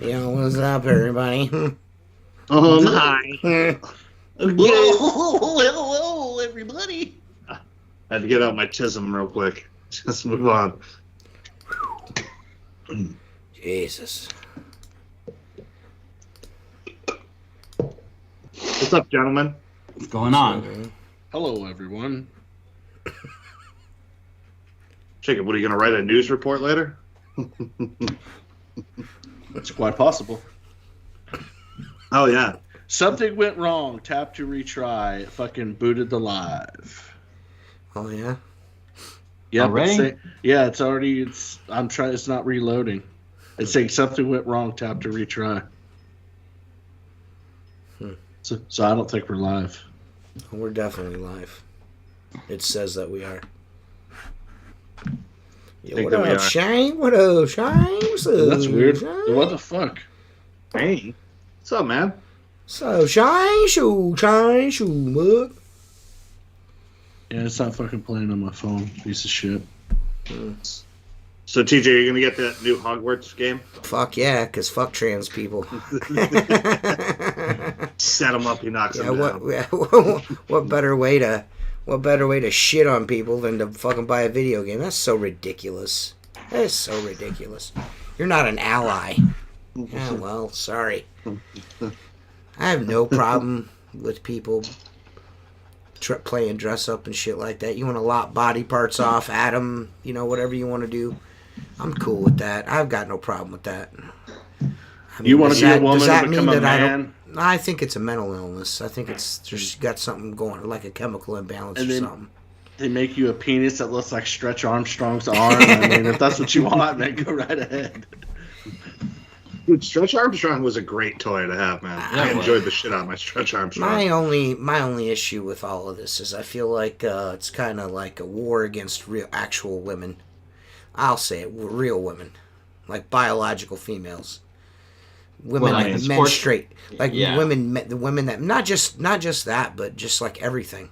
Yo, what's up, everybody? Hi. Yeah, Hello, everybody. I had to get out my chism real quick. Just move on. Jesus. What's up, gentlemen? What's going on? Hello, everyone. Jacob, what are you going to write a news report later? It's quite possible. Oh, yeah. Something went wrong. Tap to retry. It fucking booted the live. Oh, yeah? Yep, Already? it's already. It's not reloading. It's saying something went wrong. Tap to retry. So I don't think we're live. We're definitely live. It says that we are. Yo, what up, Shane? What up, Shane? What's up? That's weird. Shane? What the fuck? Hey. What's up, man? So, Shane, mug. Yeah, it's not fucking playing on my phone. Piece of shit. So, TJ, are you going to get that new Hogwarts game? Fuck yeah, because fuck trans people. Set him up, he knocks him down. What better way to shit on people than to fucking buy a video game? That's so ridiculous. That is so ridiculous. You're not an ally. Yeah, well, sorry. I have no problem with people playing dress up and shit like that. You want to lop body parts off, Adam, whatever you want to do. I'm cool with that. I've got no problem with that. I mean, You want to be a woman and become a man? I think it's a mental illness. I think it's just got something going, like a chemical imbalance or something. They make you a penis that looks like Stretch Armstrong's arm. I mean, if that's what you want, man, go right ahead. Dude, Stretch Armstrong was a great toy to have, man. I enjoyed the shit out of my Stretch Armstrong. My only issue with all of this is I feel like it's kind of like a war against actual women. I'll say it, real women, like biological females. Women, men straight, women, the women that not just that, but just like everything.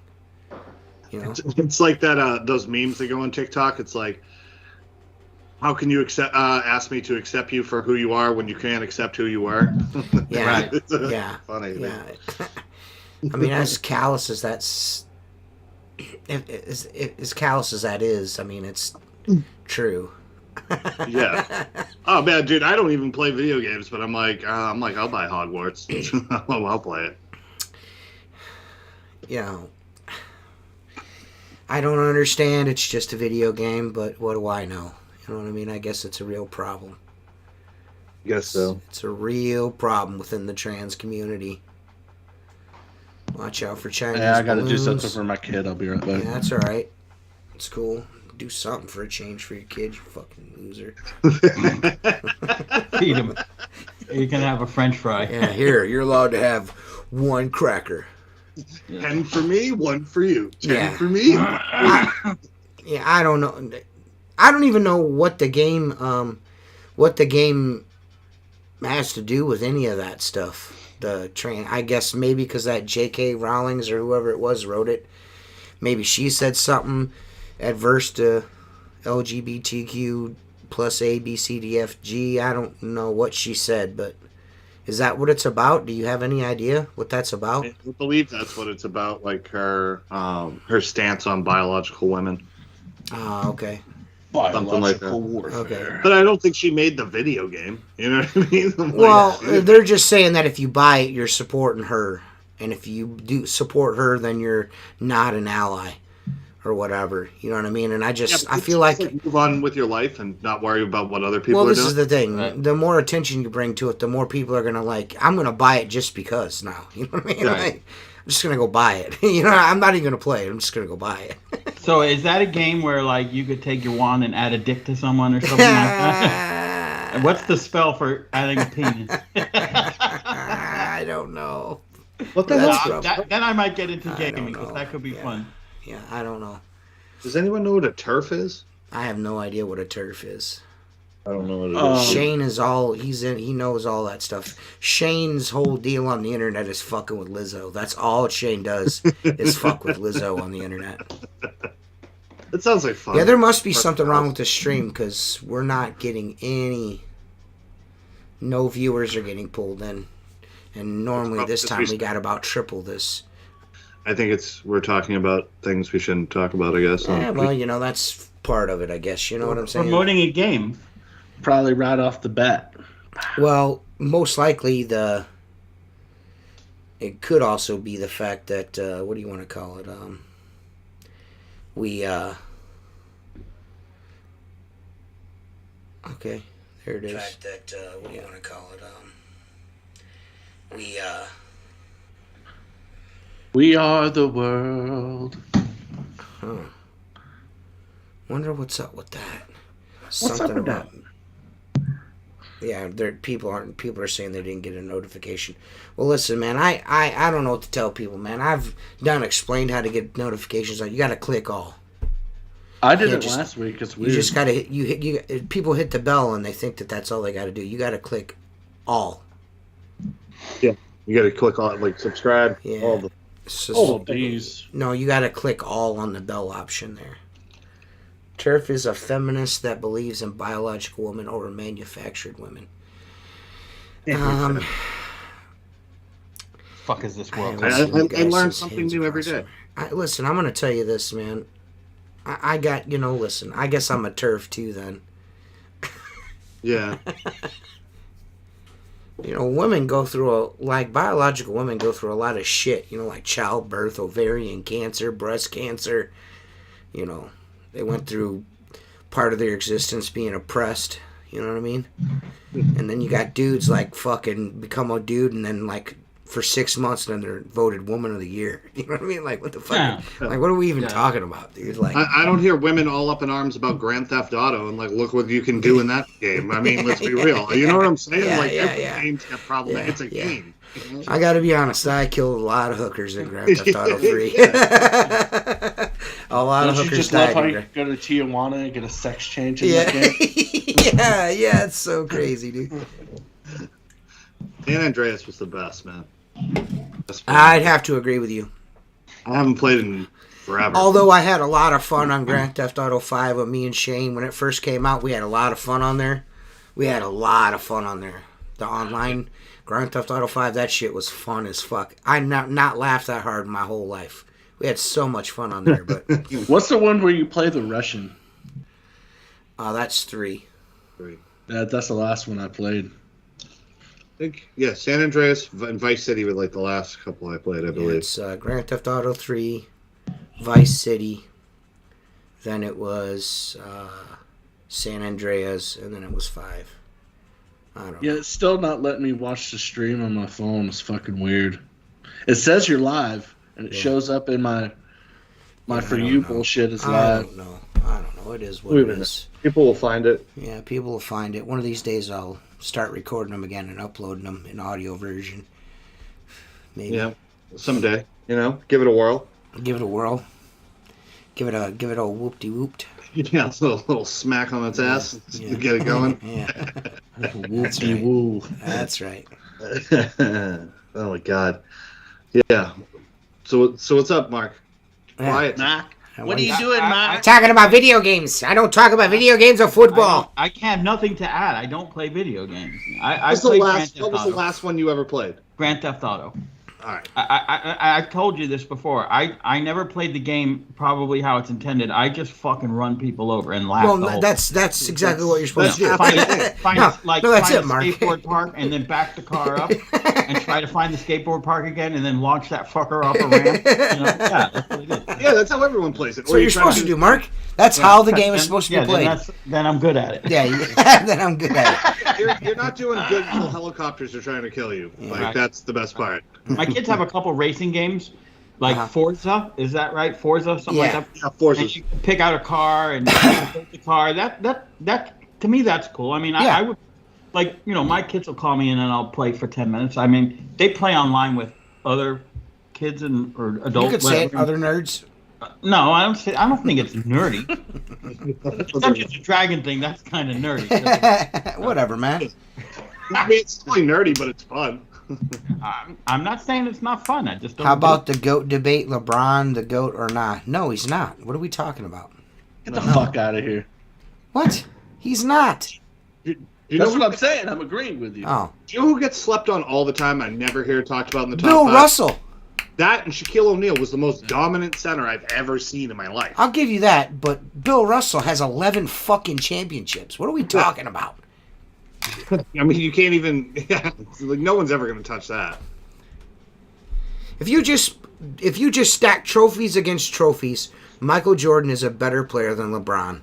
It's like that. Those memes that go on TikTok. It's like, how can you ask me to accept you for who you are when you can't accept who you are? Yeah, right. Yeah, funny. Yeah. I mean, as callous as as callous as that is, I mean, it's true. Yeah. Oh man, dude, I don't even play video games, but I'm like, I'll buy Hogwarts. I'll play it. I don't understand. It's just a video game, but what do I know? You know what I mean? I guess it's a real problem. Guess so. It's a real problem within the trans community. Watch out for Chinese I gotta balloons. do something for my kid. I'll be right back. Yeah, that's all right. It's cool. Do something for a change for your kid, you fucking loser. Feed him. You can have a French fry. Yeah, here, you're allowed to have one cracker. 10 for me, 1 for you. 10 for me. I don't know. I don't even know what the game has to do with any of that stuff. I guess maybe because that J.K. Rowling's or whoever it was wrote it. Maybe she said something adverse to LGBTQ plus A, B, C, D, F, G. I don't know what she said, but is that what it's about? Do you have any idea what that's about? I believe that's what it's about, like her stance on biological women. Ah, okay. Something like that. Warfare. Okay. But I don't think she made the video game. You know what I mean? Well, they're just saying that if you buy it, you're supporting her. And if you do support her, then you're not an ally. Or whatever, you know what I mean? And I feel like move on with your life and not worry about what other people are doing. Well, this is the thing. Right. The more attention you bring to it, the more people are going to I'm going to buy it just because now. You know what I mean? Right. I'm just going to go buy it. I'm not even going to play it. I'm just going to go buy it. So is that a game where, you could take your wand and add a dick to someone or something like that? And what's the spell for adding a penis? I don't know. What the hell? Then I might get into gaming because that could be fun. Yeah, I don't know. Does anyone know what a turf is? I have no idea what a turf is. I don't know what it is. Shane is he knows all that stuff. Shane's whole deal on the internet is fucking with Lizzo. That's all Shane does is fuck with Lizzo on the internet. It sounds like fun. Yeah, there must be something wrong with the stream because we're not getting no viewers are getting pulled in. And normally this time we got about triple this. I think we're talking about things we shouldn't talk about, I guess. Yeah, well, that's part of it, I guess. You know what I'm saying? Promoting a game. Probably right off the bat. Well, most likely it could also be the fact that, what do you want to call it? Okay, there it is. The fact that, what do you want to call it? We are the world. Huh. Wonder what's up with that. What's up with that? Yeah, people are saying they didn't get a notification. Well, listen, man, I don't know what to tell people, man. I've explained how to get notifications. You got to click all. I did it last week. It's weird. You just got to people hit the bell and they think that that's all they got to do. You got to click all. Yeah, you got to click all, like subscribe. Yeah. All the. These. No, you got to click all on the bell option there. TERF is a feminist that believes in biological women over manufactured women. Fuck is this world? I learn something new every day. Listen, I'm going to tell you this, man. I got, listen, I guess I'm a TERF too then. Yeah. Women go through biological women go through a lot of shit, like childbirth, ovarian cancer, breast cancer. They went through part of their existence being oppressed. You know what I mean? And then you got dudes like fucking become a dude and then like for 6 months and then they're voted woman of the year. You know what I mean? Like what the fuck? Yeah. Like what are we even talking about, dude? Like I don't hear women all up in arms about Grand Theft Auto and like look what you can do in that game. I mean, let's be real. You know what I'm saying? Every game's got problems. It's a game. I gotta be honest, I killed a lot of hookers in Grand Theft Auto 3. A lot of hookers you just died. love how you go to Tijuana and get a sex change in Yeah. that game? yeah, it's so crazy, dude. San Andreas was the best, man. I'd have to agree with you. I haven't played in forever. Although I had a lot of fun on Grand Theft Auto 5 with me and Shane. When it first came out, we had a lot of fun on there. The online Grand Theft Auto 5, that shit was fun as fuck. I not laughed that hard in my whole life. We had so much fun on there. But What's the one where you play the Russian? that's 3. That's the last one I played. I think, San Andreas and Vice City were like the last couple I played, I believe. It's Grand Theft Auto 3, Vice City, then it was San Andreas, and then it was 5. I don't know. Yeah, it's still not letting me watch the stream on my phone. It's fucking weird. It says you're live, and it shows up in my For You bullshit is live. I don't know. It is what it is. People will find it. Yeah, people will find it. One of these days I'll start recording them again and uploading them in audio version. Maybe. Yeah, someday. Give it a whirl. Give it a whirl. Give it a whoop-de-whooped. Yeah, a little smack on its ass to get it going. Yeah. That's right. Woo. That's right. Oh my god. Yeah. So what's up, Mark? Quiet. Mark, what are you doing, Mark? Talking about video games. I don't talk about video games or football. I have nothing to add. I don't play video games. What was the last one you ever played? Grand Theft Auto. All right. I told you this before. I never played the game probably how it's intended. I just fucking run people over and laugh. Well, that's exactly what you're supposed to do. Find a Mark. skateboard park and then back the car up and try to find the skateboard park again and then launch that fucker off a ramp. Yeah, that's what it is. Yeah, that's how everyone plays it. That's what you're supposed to do, Mark. That's how the game is supposed to be played. Then I'm good at it. Yeah, then I'm good at it. You're not doing good until helicopters are trying to kill you. Yeah. That's the best part. My kids have a couple racing games, like Forza. Is that right? Forza, something like that. Yeah, Forza. And you can pick out a car and build the car. That to me, that's cool. I mean, I would my kids will call me in and I'll play for 10 minutes. I mean, they play online with other kids or adults. You could say it, other nerds. No, I don't think it's nerdy. It's not just a dragon thing. That's kind of nerdy. Whatever, man. I mean, it's totally nerdy, but it's fun. I'm not saying it's not fun. I just don't. How about the GOAT debate? LeBron, the GOAT or not? No, he's not. What are we talking about? Get the fuck out of here. What? He's not. That's what I'm saying. I'm agreeing with you. Oh. Do you know who gets slept on all the time? I never hear talked about in the top Bill 5? Russell. That and Shaquille O'Neal was the most dominant center I've ever seen in my life. I'll give you that, but Bill Russell has 11 fucking championships. What are we talking about? I mean, you can't even. Yeah, like, no one's ever going to touch that. If you just stack trophies against trophies, Michael Jordan is a better player than LeBron.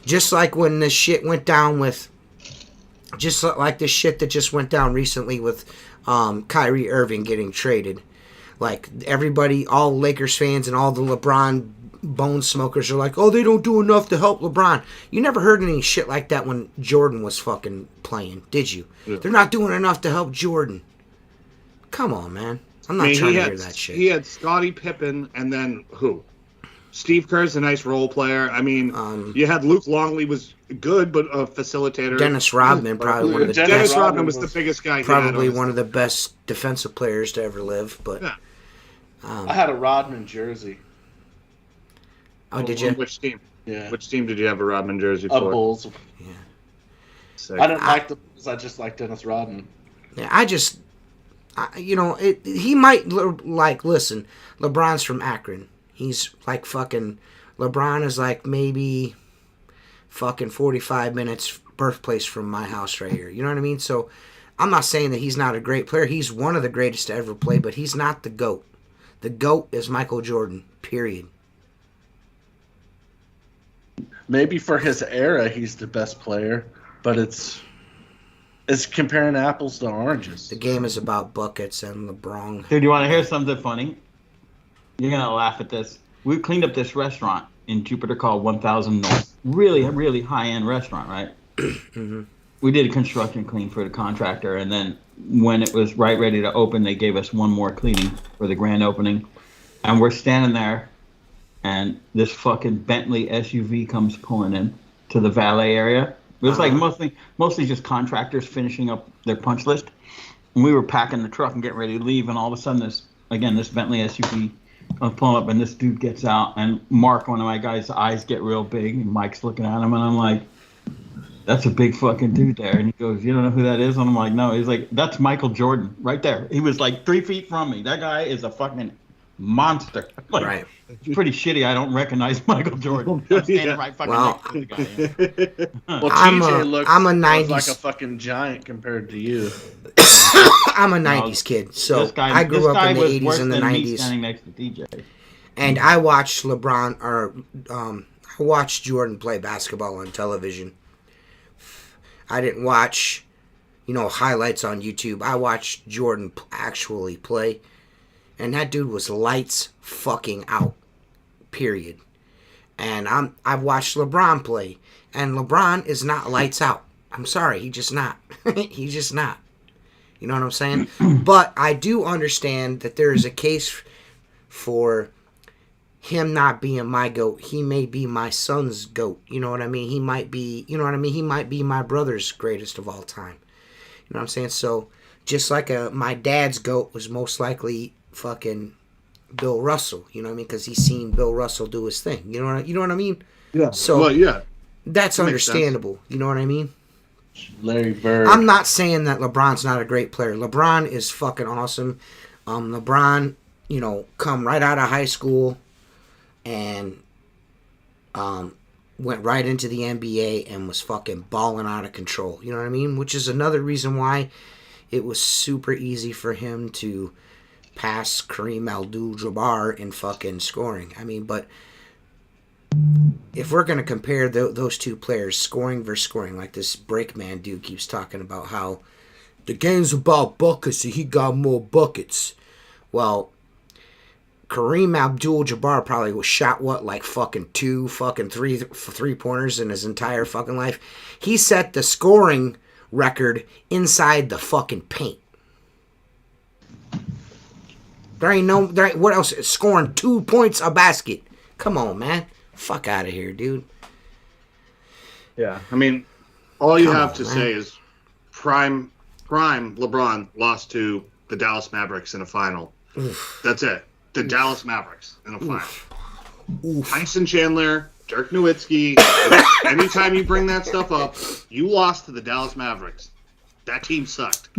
Just like when this shit went down with, just like the shit that just went down recently with Kyrie Irving getting traded. Like, everybody, all Lakers fans and all the LeBron bone smokers are like, oh, they don't do enough to help LeBron. You never heard any shit like that when Jordan was fucking playing, did you? Yeah. They're not doing enough to help Jordan. Come on, man. I'm not trying to hear that shit. He had Scottie Pippen and then who? Steve Kerr's a nice role player. I mean, you had Luke Longley was good, but a facilitator. Dennis Rodman, probably one of the Dennis Rodman was the biggest guy. Probably one of the best defensive players to ever live. But yeah. I had a Rodman jersey. Oh, did you? Which team? Yeah. Which team did you have a Rodman jersey for? Bulls. Yeah. Sick. I didn't like the Bulls. I just liked Dennis Rodman. Yeah, he might listen. LeBron's from Akron. He's like fucking. LeBron is like maybe fucking 45 minutes birthplace from my house right here. You know what I mean? So I'm not saying that he's not a great player. He's one of the greatest to ever play, but he's not the GOAT. The GOAT is Michael Jordan, period. Maybe for his era, he's the best player, but it's comparing apples to oranges. The game is about buckets and LeBron. Dude, you want to hear something funny? You're going to laugh at this. We cleaned up this restaurant in Jupiter called 1000 North. Really, really high-end restaurant, right? Mm-hmm. We did a construction clean for the contractor, and then when it was ready to open, they gave us one more cleaning for the grand opening. And we're standing there, and this fucking Bentley SUV comes pulling in to the valet area. It was like mostly just contractors finishing up their punch list. And we were packing the truck and getting ready to leave, and all of a sudden this Bentley SUV comes pulling up, and this dude gets out, and Mark, one of my guys' eyes get real big, and Mike's looking at him, and I'm like, that's a big fucking dude there. And he goes, you don't know who that is? And I'm like, no. He's like, that's Michael Jordan right there. He was like 3 feet from me. That guy is a fucking monster. Like, right. It's pretty shitty. I don't recognize Michael Jordan. I'm standing right fucking next to the guy. Yeah. Well, TJ looks like a fucking giant compared to you. I'm a 90s kid, so I grew up in the 80s and the 90s. Standing next to DJ. And I watched I watched Jordan play basketball on television. I didn't watch, highlights on YouTube. I watched Jordan actually play. And that dude was lights fucking out. Period. And I've watched LeBron play. And LeBron is not lights out. I'm sorry, he's just not. He's just not. You know what I'm saying? But I do understand that there is a case for him not being my GOAT. He may be my son's GOAT. You know what I mean? He might be, He might be my brother's greatest of all time. You know what I'm saying? So, just like my dad's GOAT was most likely fucking Bill Russell. You know what I mean? Because he's seen Bill Russell do his thing. You know what I mean? Yeah. So, well, yeah. That's understandable. You know what I mean? Larry Bird. I'm not saying that LeBron's not a great player. LeBron is fucking awesome. LeBron, come right out of high school and went right into the NBA and was fucking balling out of control. You know what I mean? Which is another reason why it was super easy for him to pass Kareem Abdul-Jabbar in fucking scoring. I mean, but if we're going to compare those two players, scoring versus scoring, like this Breakman dude keeps talking about how the game's about buckets and he got more buckets. Well, Kareem Abdul-Jabbar probably was shot, like fucking three-pointers in his entire fucking life. He set the scoring record inside the fucking paint. What else? Scoring 2 points a basket. Come on, man. Fuck out of here, dude. Yeah. I mean, all you have to say is prime LeBron lost to the Dallas Mavericks in a final. Oof. That's it. The Dallas Mavericks in a final. Tyson Chandler Dirk Nowitzki. Anytime you bring that stuff up, you lost to the Dallas Mavericks. That team sucked.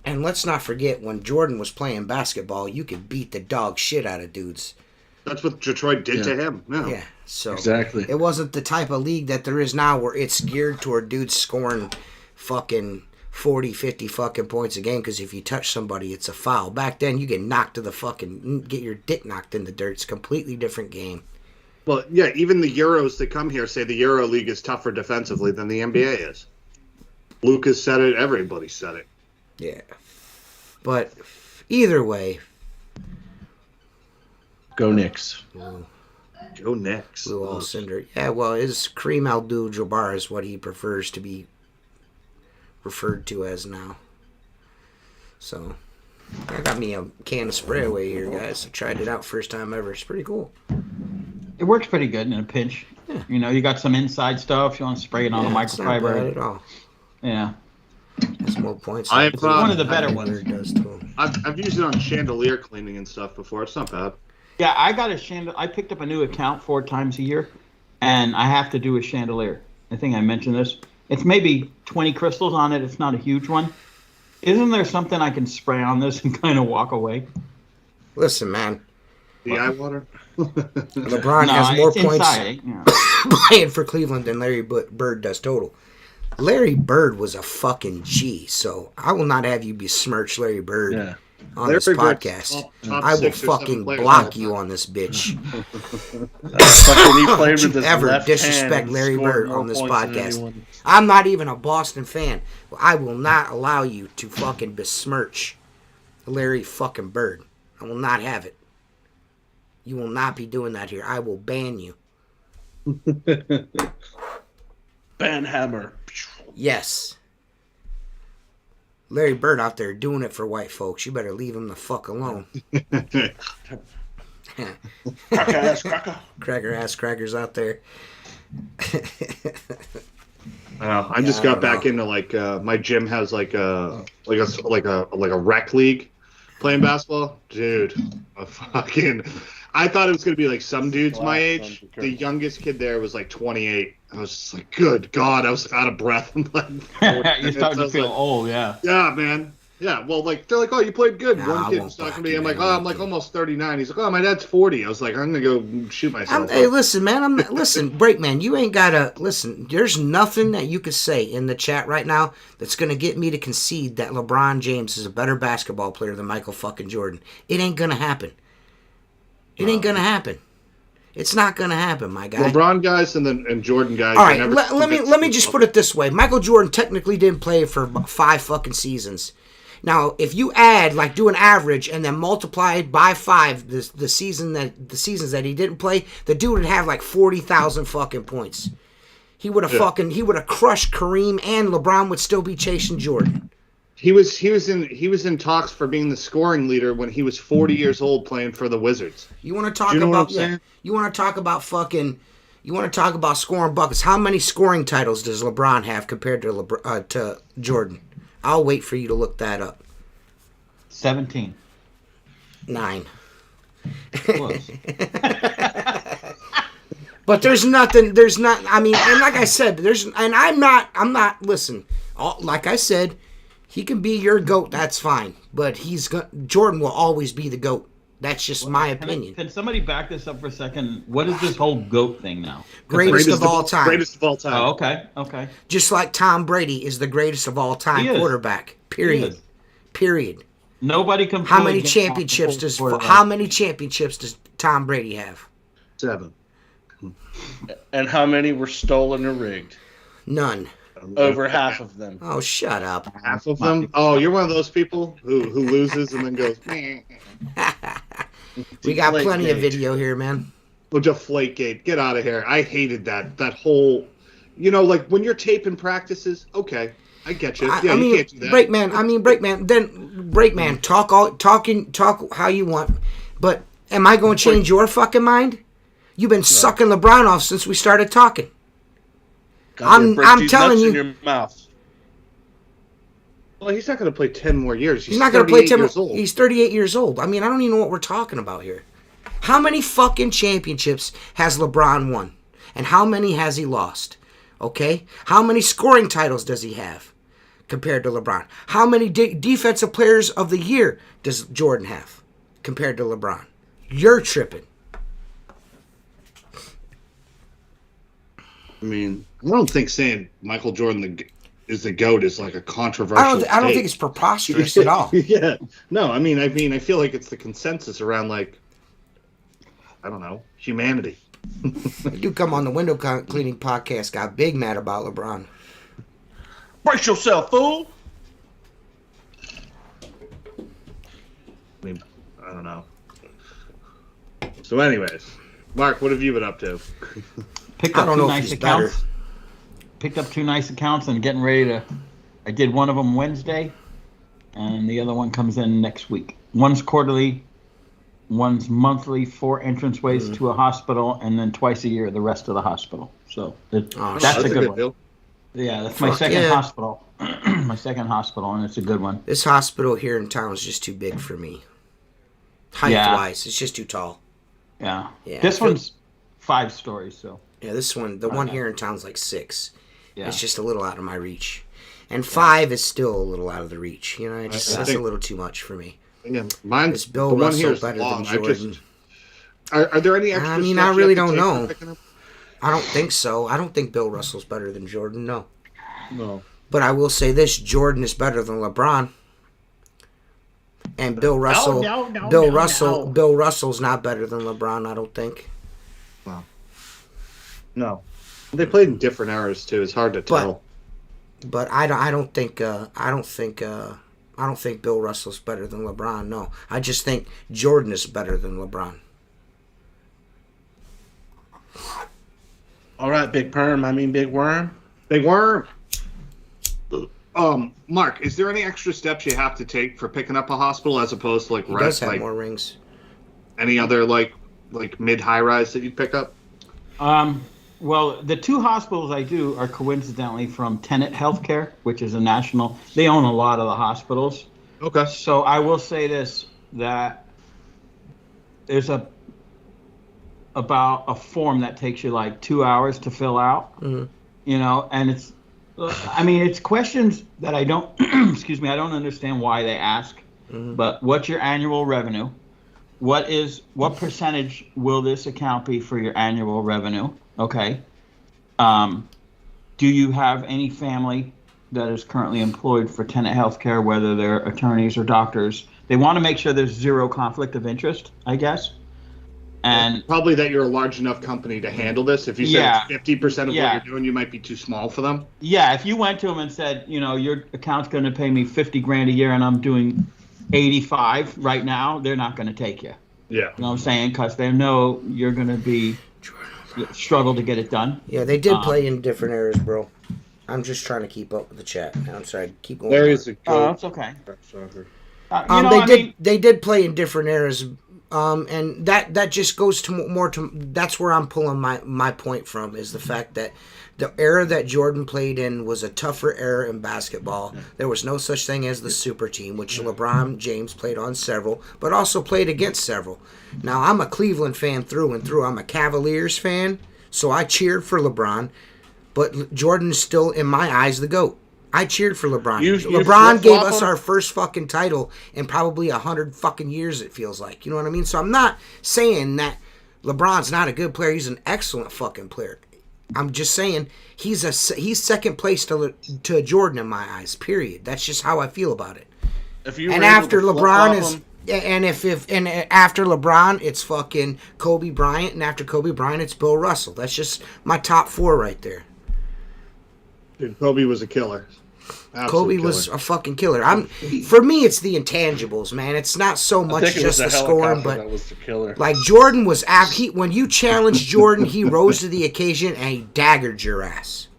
And let's not forget, when Jordan was playing basketball, you could beat the dog shit out of dudes. That's what Detroit did to him. No. Yeah, so exactly. It wasn't the type of league that there is now where it's geared toward dudes scoring fucking 40, 50 fucking points a game because if you touch somebody, it's a foul. Back then, you get knocked to the fucking, get your dick knocked in the dirt. It's a completely different game. Well, yeah, even the Euros that come here say the Euro League is tougher defensively than the NBA is. Lucas said it. Everybody said it. Yeah. But either way. Go Knicks. Go Knicks. Lou Alcindor. Yeah, well, is Kareem Abdul-Jabbar is what he prefers to be referred to as now. So, I got me a can of spray away here, guys. I tried it out first time ever. It's pretty cool. It works pretty good in a pinch. Yeah. You know, you got some inside stuff. You want to spray it on a microfiber. It's not bad at all. Yeah. That's more points. It's one of the better ones. Does too. I've used it on chandelier cleaning and stuff before. It's not bad. Yeah, I got a chandelier. I picked up a new account 4 times a year, and I have to do a chandelier. I think I mentioned this. It's maybe 20 crystals on it. It's not a huge one. Isn't there something I can spray on this and kind of walk away? Listen, man. The eye water? LeBron has more points inside, playing for Cleveland than Larry Bird does total. Larry Bird was a fucking G, so I will not have you besmirch Larry Bird on this podcast. I will fucking block you on this bitch. Don't you ever disrespect Larry Bird on this podcast. I'm not even a Boston fan. I will not allow you to fucking besmirch Larry fucking Bird. I will not have it. You will not be doing that here. I will ban you. Ban hammer. Yes. Larry Bird out there doing it for white folks. You better leave him the fuck alone. Cracker ass cracker. Cracker ass crackers out there. I just got back into my gym has like a rec league playing basketball. Dude, I thought it was gonna be like some dudes my age. The youngest kid there was like 28. I was just like, good God, I was out of breath. You're starting to feel old, yeah. Yeah, man. Yeah, well, they're like, oh, you played good. One kid was talking to me. I'm like, I'm almost 39. He's like, oh, my dad's 40. I was like, I'm gonna go shoot myself. Hey, listen, man. Listen, Breakman. You ain't gotta listen. There's nothing that you could say in the chat right now that's gonna get me to concede that LeBron James is a better basketball player than Michael fucking Jordan. It ain't gonna happen. It ain't gonna happen. It's not gonna happen, my guy. LeBron guys and Jordan guys. All right, let me just put it this way. Michael Jordan technically didn't play for 5 fucking seasons. Now, if you add, do an average and then multiply it by 5 the seasons that he didn't play, the dude would have 40,000 fucking points. He would have crushed Kareem, and LeBron would still be chasing Jordan. He was in talks for being the scoring leader when he was 40 years old playing for the Wizards. You want to talk about you want to talk about scoring buckets? How many scoring titles does LeBron have compared to Jordan? I'll wait for you to look that up. 17. 9. But there's not. I mean, and like I said, I'm not. Listen, like I said, he can be your GOAT. That's fine. But Jordan will always be the GOAT. That's just my opinion. Can somebody back this up for a second? What is this whole GOAT thing now? Greatest of all time. Greatest of all time. Oh, okay. Just like Tom Brady is the greatest of all time quarterback. Period. Nobody can. How many championships does Tom Brady have? 7. And how many were stolen or rigged? None. Over half of them. Oh, shut up. Half of them? Oh, you're one of those people who loses and then goes. We got plenty of video here, man. Well, Deflategate, get out of here. I hated that whole, when you're taping practices. Okay, I get you. Yeah, you can't do that. Breakman. Talk how you want. But am I going to change your fucking mind? You've been sucking LeBron off since we started talking. I'm telling you. In your mouth. Well, he's not going to play 10 more years. He's not going to play 10 more. He's 38 years old. I mean, I don't even know what we're talking about here. How many fucking championships has LeBron won? And how many has he lost? Okay? How many scoring titles does he have compared to LeBron? How many defensive players of the year does Jordan have compared to LeBron? You're tripping. I mean, I don't think saying Michael Jordan is the GOAT is like a controversial I don't think it's preposterous at all. Yeah. No, I mean, I feel like it's the consensus around, like, I don't know, humanity. You come on the window cleaning podcast, got big mad about LeBron. Brace yourself, fool! I mean, I don't know. So anyways, Mark, what have you been up to? Picked up two nice accounts. Picked up 2 nice accounts and getting ready to. I did one of them Wednesday, and the other one comes in next week. One's quarterly, one's monthly, 4 entranceways to a hospital, and then twice a year the rest of the hospital. So that's a good one. Deal. Yeah, that's my second hospital. My second hospital, and it's a good one. This hospital here in town is just too big for me. Height-wise, it's just too tall. Yeah. This one's 5 stories, so. Yeah, this one, the one here in town's like 6. Yeah. It's just a little out of my reach. And 5 is still a little out of the reach. You know, that's a little too much for me. Yeah, mine's is Bill Russell better than Jordan. Are there any extra I mean, I really don't know. I don't think so. I don't think Bill Russell's better than Jordan, no. No. But I will say this, Jordan is better than LeBron. And Bill Russell Bill Russell's not better than LeBron, I don't think. Wow. No. They played in different eras too. It's hard to tell. But I don't think Bill Russell's better than LeBron. No, I just think Jordan is better than LeBron. All right, Big Perm. I mean, Big Worm. Big Worm. Mark, is there any extra steps you have to take for picking up a hospital as opposed to like he does have more rings? Any other like mid-high rise that you'd pick up? Well, the 2 hospitals I do are coincidentally from Tenet Healthcare, which is a national. They own a lot of the hospitals. Okay. So I will say this, that there's about a form that takes you like 2 hours to fill out. Mm-hmm. You know, and it's questions that I don't, excuse me, I don't understand why they ask. Mm-hmm. But what's your annual revenue? What percentage will this account be for your annual revenue? Okay. Do you have any family that is currently employed for Tenet Healthcare, whether they're attorneys or doctors? They want to make sure there's 0 conflict of interest, I guess. And probably that you're a large enough company to handle this. If you said it's 50% of what you're doing, you might be too small for them. Yeah, if you went to them and said, you know, your account's going to pay me $50,000 a year and I'm doing 85 right now, they're not going to take you. Yeah. You know what I'm saying? Because they know you're going to be struggle to get it done. Yeah, they did play in different eras, bro. I'm just trying to keep up with the chat. I'm sorry, keep going. There is a it's okay. They did play in different eras, and that just goes to more to. That's where I'm pulling my point from, is the fact that the era that Jordan played in was a tougher era in basketball. Yeah. There was no such thing as the super team, which LeBron James played on several, but also played against several. Now, I'm a Cleveland fan through and through. I'm a Cavaliers fan, so I cheered for LeBron, but Jordan is still, in my eyes, the GOAT. I cheered for LeBron. LeBron gave us our first fucking title in probably 100 fucking years, it feels like. You know what I mean? So I'm not saying that LeBron's not a good player. He's an excellent fucking player. I'm just saying he's second place to Jordan in my eyes. Period. That's just how I feel about it. After LeBron after LeBron, it's fucking Kobe Bryant, and after Kobe Bryant, it's Bill Russell. That's just my top 4 right there. Dude, Kobe was a killer. Kobe was a fucking killer. For me, it's the intangibles, man. It's not so much just the scoring, but that was the killer. Like Jordan was when you challenged Jordan, he rose to the occasion and he daggered your ass.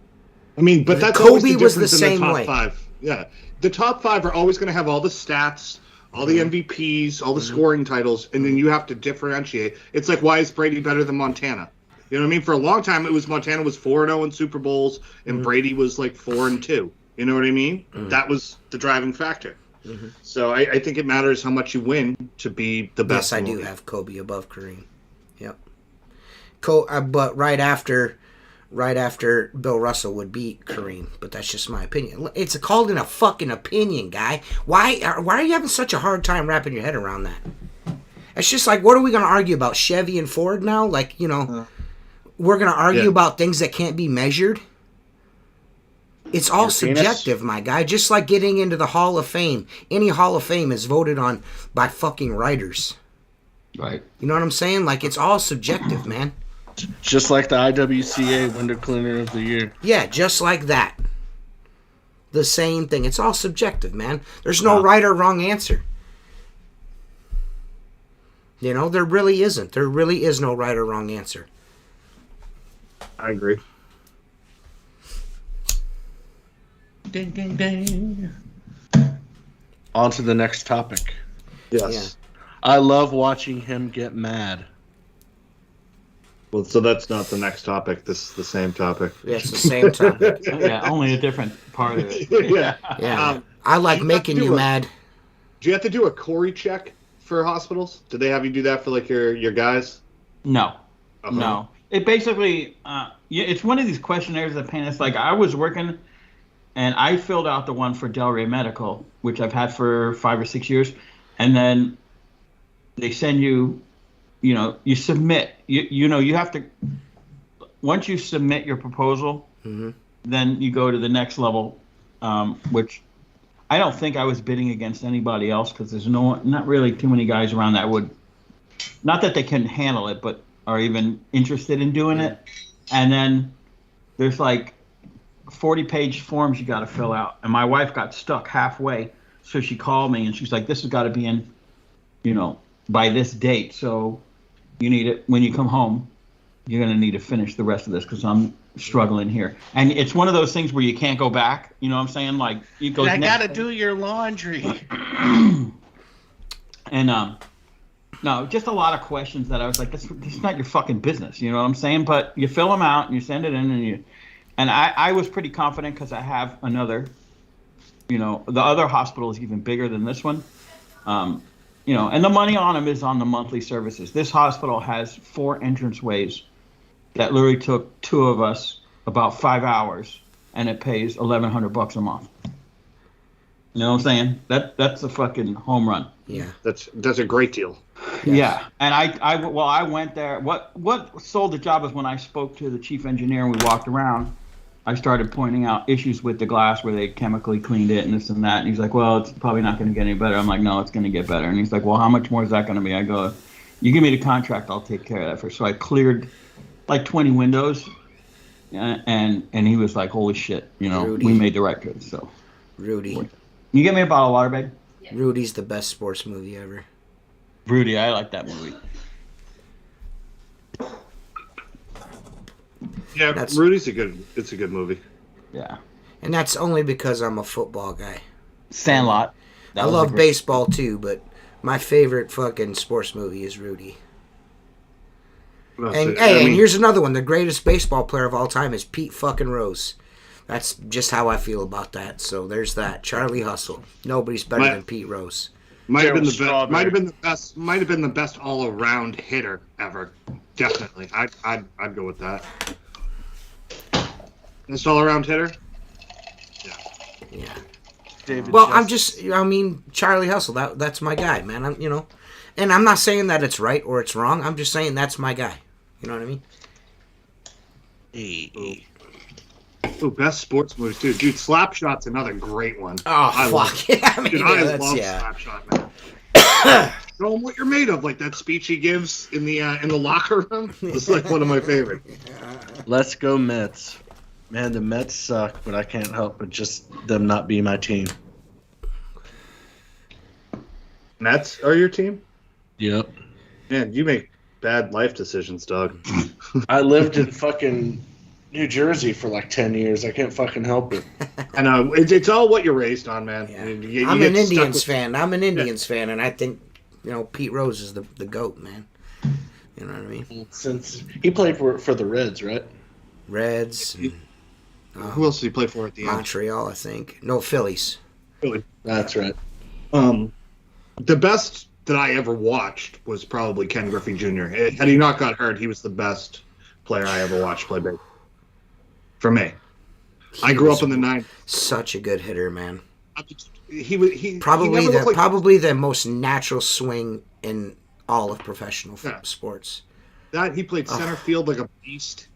I mean, but that's Kobe was the same way. 5. Yeah, the top 5 are always going to have all the stats, all the MVPs, all the scoring titles, and then you have to differentiate. It's like, why is Brady better than Montana? You know what I mean? For a long time, it was Montana was 4-0 in Super Bowls, and Brady was like 4-2. You know what I mean? That was the driving factor. Mhm. So I think it matters how much you win to be the best. Yes, I do have Kobe above Kareem. Yep. But right after Bill Russell would beat Kareem, but that's just my opinion. It's called a fucking opinion, guy. Why are you having such a hard time wrapping your head around that? It's just like, what are we going to argue about, Chevy and Ford now? Like, we're going to argue about things that can't be measured? It's all subjective, my guy. Just like getting into the Hall of Fame. Any Hall of Fame is voted on by fucking writers. Right. You know what I'm saying? Like, it's all subjective, man. Just like the IWCA Window Cleaner of the Year. Yeah, just like that. The same thing. It's all subjective, man. There's no right or wrong answer. There really isn't. There really is no right or wrong answer. I agree. Ding, ding, ding. On to the next topic. Yes. Yeah. I love watching him get mad. Well, so that's not the next topic. This is the same topic. Yeah, it's the same topic. Yeah, only a different part of it. Yeah. Yeah. I like making you mad. Do you have to do a Corey check for hospitals? Do they have you do that for like your guys? No. Okay. No. It basically, it's one of these questionnaires that paint us. Like, I was working, and I filled out the one for Delray Medical, which I've had for 5 or 6 years, and then they send you, you submit. You have to. Once you submit your proposal, then you go to the next level, which I don't think I was bidding against anybody else, because there's not really too many guys around that would. Not that they can handle it, but are even interested in doing it. And then there's like 40-page forms you got to fill out. And my wife got stuck halfway, so she called me and she's like, "This has got to be in, by this date. So you need it when you come home. You're gonna need to finish the rest of this because I'm struggling here." And it's one of those things where you can't go back. You know what I'm saying? Like, it goes. I gotta do your laundry. And no, just a lot of questions that I was like, this is not your fucking business. You know what I'm saying? But you fill them out and you send it in, and I was pretty confident because I have another. The other hospital is even bigger than this one. And the money on them is on the monthly services. This hospital has 4 entranceways that literally took 2 of us about 5 hours, and it pays $1,100 a month. You know what I'm saying? That's a fucking home run. Yeah. That's a great deal. Yes. Yeah, and I went there. What sold the job is when I spoke to the chief engineer and we walked around. I started pointing out issues with the glass where they chemically cleaned it and this and that. And he's like, "Well, it's probably not going to get any better." I'm like, "No, it's going to get better." And he's like, "Well, how much more is that going to be?" I go, "You give me the contract, I'll take care of that first." So I cleared like 20 windows, and he was like, "Holy shit, Rudy. we made the right choice." So, Rudy. you get me a bottle of water, babe? Rudy's the best sports movie ever. Rudy, I like that movie. Yeah, Rudy's it's a good movie. Yeah. And that's only because I'm a football guy. Sandlot. I love baseball too, but my favorite fucking sports movie is Rudy. And here's another one. The greatest baseball player of all time is Pete fucking Rose. That's just how I feel about that. So there's that. Charlie Hustle. Nobody's better than Pete Rose. Might have been the best all around hitter ever. Definitely. I'd go with that. Best all around hitter? Yeah. David Charlie Hustle. That's my guy, man. And I'm not saying that it's right or it's wrong. I'm just saying that's my guy. You know what I mean? Oh, best sports movies, dude. Slapshot's another great one. Oh, fuck. Yeah, I love Slapshot, man. Show them what you're made of, like that speech he gives in the locker room. It's like one of my favorites. Let's go Mets. Man, the Mets suck, but I can't help but just them not be my team. Mets are your team? Yep. Man, you make bad life decisions, Doug. I lived in fucking New Jersey for like 10 years. I can't fucking help it. I know. It's all what you're raised on, man. Yeah. I'm an Indians fan. I'm an Indians fan, and I think, Pete Rose is the GOAT, man. You know what I mean? Since he played for the Reds, right? Reds. Who else did he play for at the end? Montreal, I think. No, Phillies. Philly. That's right. The best that I ever watched was probably Ken Griffey Jr. Had he not got hurt, he was the best player I ever watched play baseball. For me. I grew up in the 90s. Such a good hitter, man. He probably the most natural swing in all of professional sports. He played center field like a beast.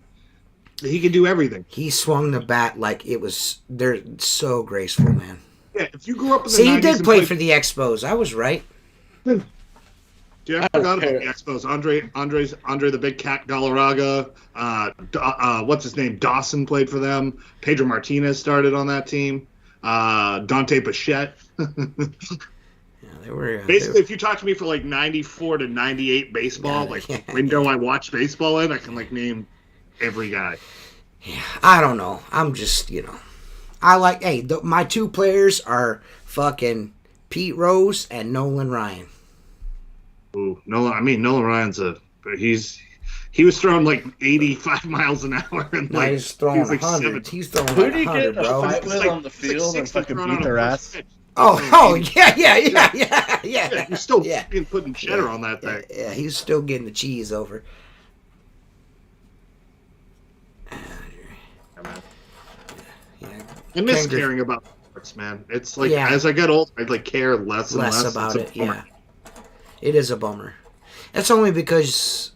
He could do everything. He swung the bat like it was. They're so graceful, man. Yeah, if you grew up in the 90s. See, he did play for the Expos. I was right. Dude, I forgot about the Expos. Andre the Big Cat Galarraga. What's his name? Dawson played for them. Pedro Martinez started on that team. Dante Bichette. They were basically. If you talk to me for like 94 to 98 baseball, the window I watch baseball in, I can name every guy. Yeah, I don't know. I'm just I like. Hey, my two players are fucking Pete Rose and Nolan Ryan. Ooh, Nolan Ryan's he was throwing like 85 miles an hour. And he's throwing 100. He's throwing Who do you 100, get bro. fight with on the field and fucking beat their ass? Yeah. He's still putting cheddar on that thing. Yeah, he's still getting the cheese over. I miss caring about sports, man. It's like as I get older, I care less and less about it. Yeah, it is a bummer. That's only because,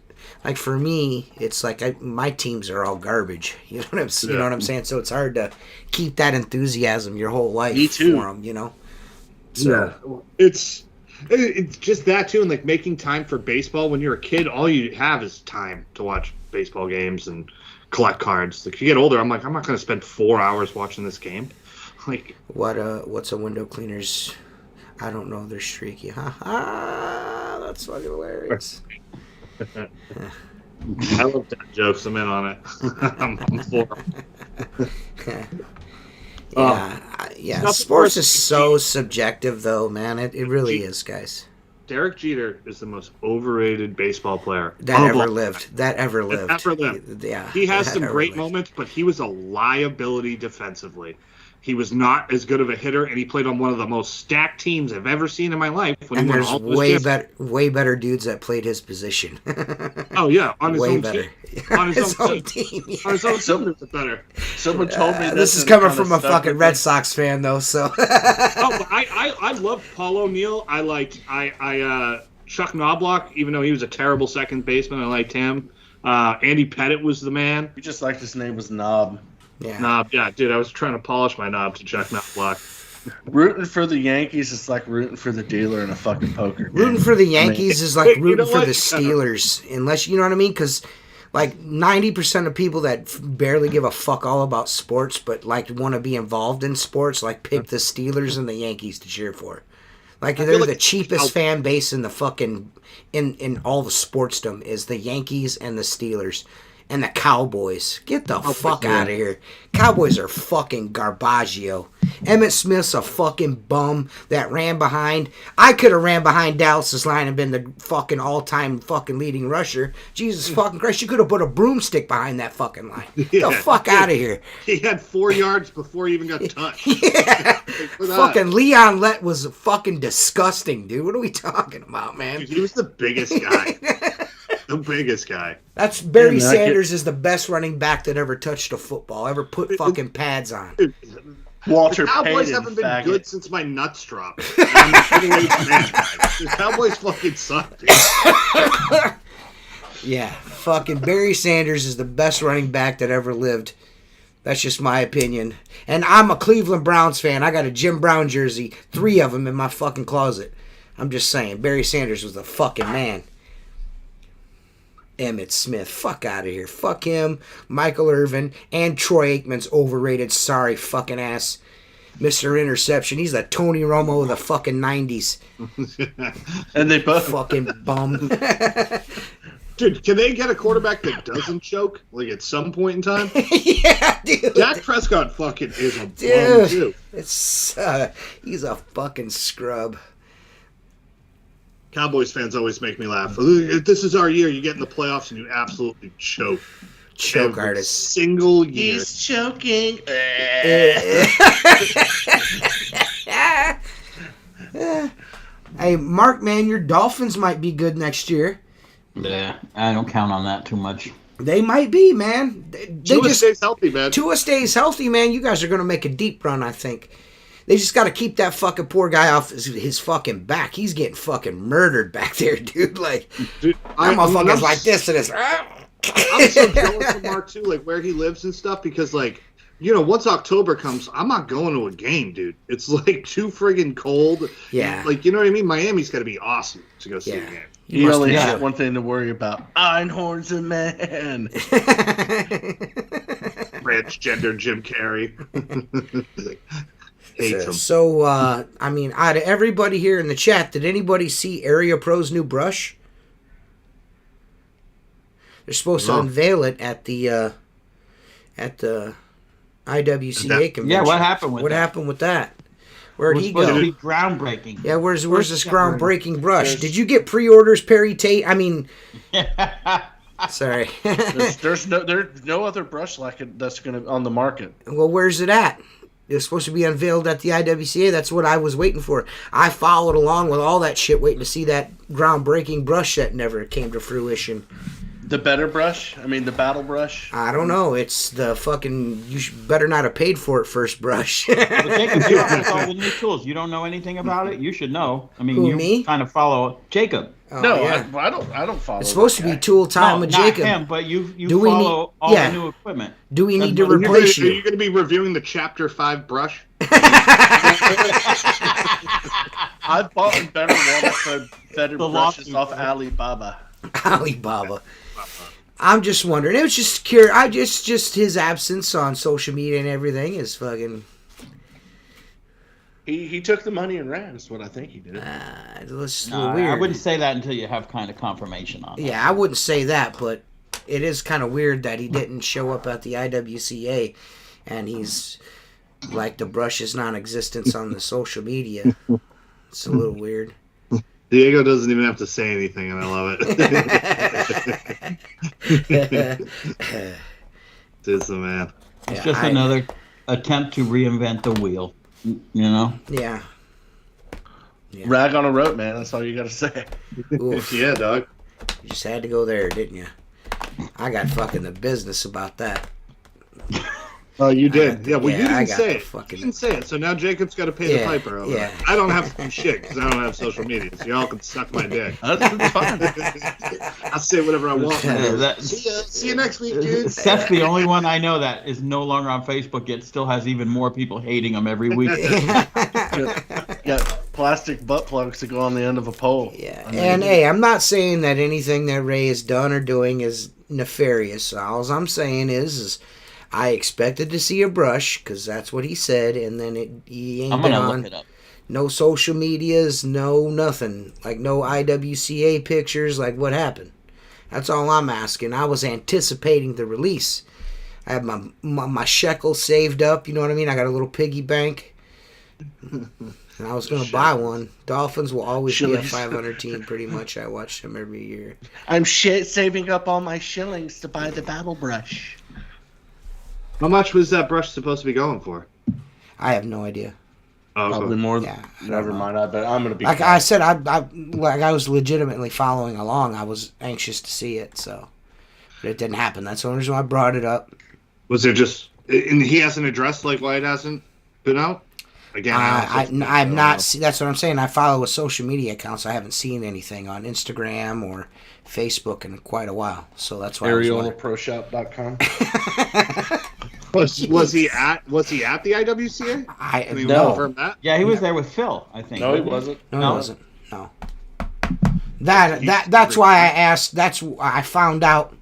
for me, it's like my teams are all garbage. You know what I'm saying? You know what I'm saying? So it's hard to keep that enthusiasm your whole life. Me too. For them, So it's just that too, and making time for baseball. When you're a kid, all you have is time to watch baseball games and collect cards. If you get older, I'm not going to spend 4 hours watching this game. What's a window cleaner's? I don't know. They're streaky. That's fucking hilarious. I love that jokes. I'm in on it. I'm for Yeah. Sports is so subjective, though, man. It really is, guys. Derek Jeter is the most overrated baseball player that ever lived. Yeah, he has some great moments, but he was a liability defensively. He was not as good of a hitter, and he played on one of the most stacked teams I've ever seen in my life. And there's way better dudes that played his position. Oh yeah, on his own team. On his own team. On his own team, it's better. Someone told me this is coming from a fucking Red Sox fan, though. So. I loved Paul O'Neill. I liked Chuck Knobloch, even though he was a terrible second baseman. I liked him. Andy Pettit was the man. You just liked his name was Knob. Yeah. Knob, yeah, dude. I was trying to polish my knob to Chuck Knobloch. Rooting for the Yankees is like rooting for the dealer in a fucking poker game. Rooting for the Yankees is like rooting for the Steelers, unless you know what I mean, because 90% of people that barely give a fuck all about sports, but want to be involved in sports, pick the Steelers and the Yankees to cheer for. They're the cheapest fan base in the fucking in all the sportsdom is the Yankees and the Steelers. And the Cowboys. Get the fuck out of here. Cowboys are fucking garbaggio. Emmitt Smith's a fucking bum that ran behind. I could have ran behind Dallas's line and been the fucking all-time fucking leading rusher. Jesus fucking Christ, you could have put a broomstick behind that fucking line. Get the fuck out of here. He had 4 yards before he even got touched. Yeah. Fucking Leon Lett was fucking disgusting, dude. What are we talking about, man? Dude, he was the biggest guy. The biggest guy. That's Barry Sanders is the best running back that ever touched a football, ever put fucking pads on. Walter the Cowboys Payton, haven't been faggot. good since my nuts dropped. The Cowboys fucking suck, dude. Yeah, fucking Barry Sanders is the best running back that ever lived. That's just my opinion. And I'm a Cleveland Browns fan. I got a Jim Brown jersey, 3 of them in my fucking closet. I'm just saying, Barry Sanders was the fucking man. Emmitt Smith, fuck out of here. Fuck him, Michael Irvin, and Troy Aikman's overrated, sorry fucking ass. Mr. Interception. He's the Tony Romo of the fucking 90s. And they both fucking bum. Dude, can they get a quarterback that doesn't choke at some point in time? Yeah, dude. Dak Prescott fucking is a bum too. It's he's a fucking scrub. Cowboys fans always make me laugh. This is our year. You get in the playoffs and you absolutely choke. Choke artist. Single year. He's choking. Hey, Mark, man, your Dolphins might be good next year. Yeah, I don't count on that too much. They might be, man. Tua stays healthy, man. Tua stays healthy, man. You guys are going to make a deep run, I think. They just got to keep that fucking poor guy off his fucking back. He's getting fucking murdered back there, dude. Like, dude, that motherfucker's like this and this. I'm so jealous of Mark, too, like, where he lives and stuff, because, like, you know, once October comes, I'm not going to a game, dude. It's, like, too friggin' cold. Yeah. Like, you know what I mean? Miami's got to be awesome to go see a game. You only have one thing to worry about. Einhorn's a man. Transgender Jim Carrey. Hates him. So, I mean, out of everybody here in the chat, did anybody see Area Pro's new brush? They're supposed to unveil it at the IWCA convention. Yeah, what happened with that? What happened with that? Where'd he go? To be groundbreaking. Yeah, where's this groundbreaking brush? Did you get pre-orders, Perry Tate? I mean, sorry. there's no other brush like it that's gonna on the market. Well, where's it at? It was supposed to be unveiled at the IWCA. That's what I was waiting for. I followed along with all that shit, waiting to see that groundbreaking brush that never came to fruition. The better brush? I mean, the battle brush? I don't know. It's the fucking, better not have paid for it first brush. But Jacob, you have all the new tools. You don't know anything about it. You should know. I mean, you me? kind of follow Jacob. Oh, no, yeah. I don't follow. It's supposed to be tool time with Jacob. Not him, but you Do we follow need- all yeah. the new equipment. Do we need to Are replace you you? going to be reviewing the Chapter 5 brush? I've bought better waterproof better The brushes lawsuit, off right? Alibaba. Alibaba. I'm just wondering. It was just curious. Just his absence on social media and everything is fucking. He took the money and ran. Is what I think he did. It's a No, little weird. I wouldn't say that until you have kind of confirmation on it. Yeah, I wouldn't say that, but it is kind of weird that he didn't show up at the IWCA, and he's like the brush is non-existence on the social media. It's a little weird. Diego doesn't even have to say anything, and I love it. It's the man. It's just another attempt to reinvent the wheel. You know? Yeah. Rag on a rope, man. That's all you got to say. Oof. Yeah, dog. You just had to go there, didn't you? I got fucking the business about that. Oh, you did. Yeah, well, yeah, you I didn't got say the it. fucking- You didn't say it, so now Jacob's got to pay the Yeah, piper over yeah. it. I don't have to do shit because I don't have social media, so y'all can suck my dick. That's fine. I'll say whatever I want. that- See you next week, dude. Seth's the only one I know that is no longer on Facebook, yet still has even more people hating him every week. Got plastic butt plugs to go on the end of a pole. Yeah, I mean, and hey, I'm not saying that anything that Ray has done or doing is nefarious. All I'm saying is I expected to see a brush because that's what he said, and then he ain't I'm been gonna on. look it up. No social medias, no nothing. Like no IWCA pictures. Like what happened? That's all I'm asking. I was anticipating the release. I had my shekel saved up. You know what I mean? I got a little piggy bank. And I was going to buy one. Dolphins will always be a Shillings. 500 team, pretty much. I watch them every year. I'm saving up all my shillings to buy the battle brush. How much was that brush supposed to be going for? I have no idea. Oh, Probably okay. more. Yeah, I don't Never know. mind. I bet I'm gonna be. Like I said, I was legitimately following along. I was anxious to see it, so but it didn't happen. That's the only reason why I brought it up. Was there just... And he hasn't addressed, like, why it hasn't been out? Again, I've not seen. That's what I'm saying. I follow a social media accounts. I haven't seen anything on Instagram or Facebook in quite a while. So that's why. AreolaProShop.com. Was he at the IWCA? Can we No. confirm that? Yeah, he was there with Phil, I think. No, he wasn't wasn't. No, No. it wasn't. No. That's why I asked. That's I found out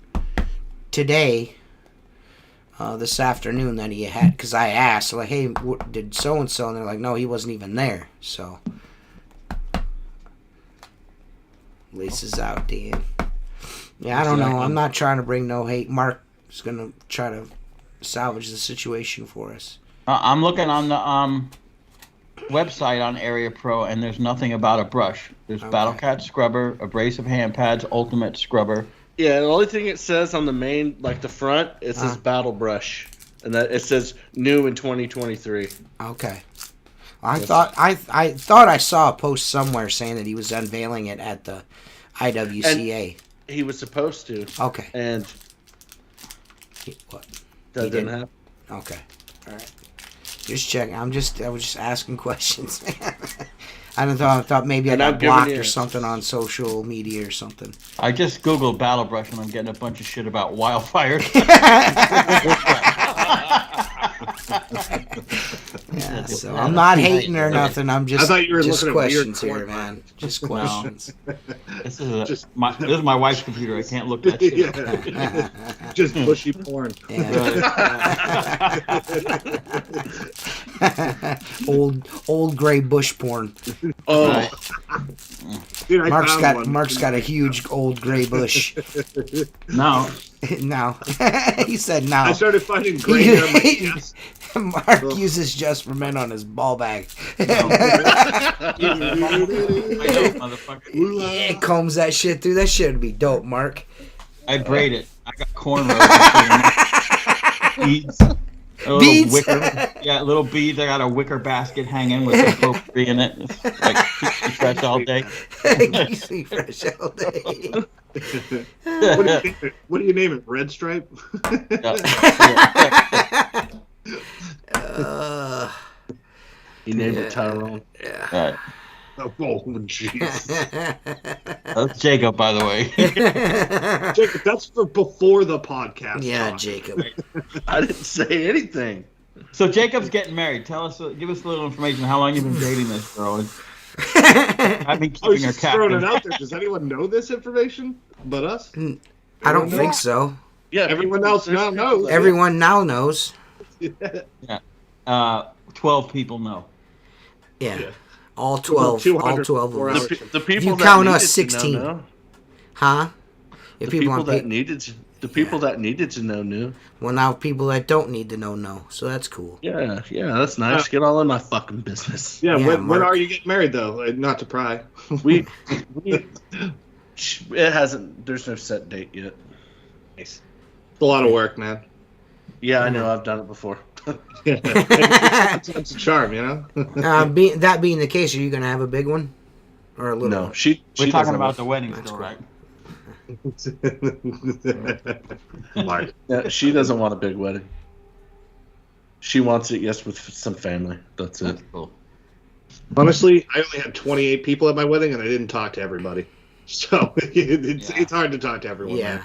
today, this afternoon, that he had, because I asked, like, hey, did so and so, and they're like, no, he wasn't even there. So, Lisa's out, Dan. Yeah, I don't know. I'm not trying to bring no hate. Mark is gonna try to salvage the situation for us. I'm looking on the website on Area Pro, and there's nothing about a brush. There's Okay. Battle Cat Scrubber, Abrasive Hand Pads, Ultimate Scrubber. Yeah, the only thing it says on the main, like the front, it says battle brush, and that it says new in 2023. Okay. I thought I saw a post somewhere saying that he was unveiling it at the IWCA. And he was supposed to. Okay. And What? that didn't happen. Okay. All right. Just checking. I was just asking questions. I thought maybe I got blocked or something on social media or something. I just Googled Battle Brush and I'm getting a bunch of shit about wildfires. Yeah, so I'm not hating or nothing. I'm just. I thought you were just looking at questions weird here, porn. man. Just questions. This is my wife's computer. I can't look that shit. Yeah. Just bushy porn. old gray bush porn. Oh, Dude, Mark's got a huge old gray bush. No. No. He said no. I started finding gray hair on my chest. Mark uses Just for Men on his ball bag. Yeah, combs that shit through. That shit would be dope, Mark. I braid it. I got cornrows. Beads. Beads? Little beads. I got a wicker basket hanging with the potpourri in it. It's like keeps me fresh all day. Keeps me fresh all day. What do you name it? Red Stripe? he named it Tyrone. Yeah. Right. Oh, jeez. That's Jacob, by the way. Jacob, that's for before the podcast. Yeah, talk. Jacob. I didn't say anything. So Jacob's getting married. Give us a little information. How long you've been dating this girl? I've been I was keeping her just throwing it captive. out there. Does anyone know this information but us? I don't think so. Yeah, Everyone else now knows. Everyone now knows. 12 people know. Yeah. All 12. All 12 of us. The people You that count needed us, to 16. know. Huh? The If people that needed to know knew. Well, now people that don't need to know. So that's cool. Yeah, that's nice. Get all in my fucking business. Yeah, Yeah, when Mark. are you getting married, though? Not to pry. we it hasn't. There's no set date yet. Nice. It's a lot of work, man. Yeah, I know. I've done it before. It's a charm, you know? That being the case, are you going to have a big one? Or a little No, one? she We're talking doesn't about the wedding still, cool. right? Mark. Yeah, she doesn't want a big wedding. She wants it, yes, with some family. That's it. Cool. Honestly, I only had 28 people at my wedding, and I didn't talk to everybody. So it's hard to talk to everyone. Yeah. Man.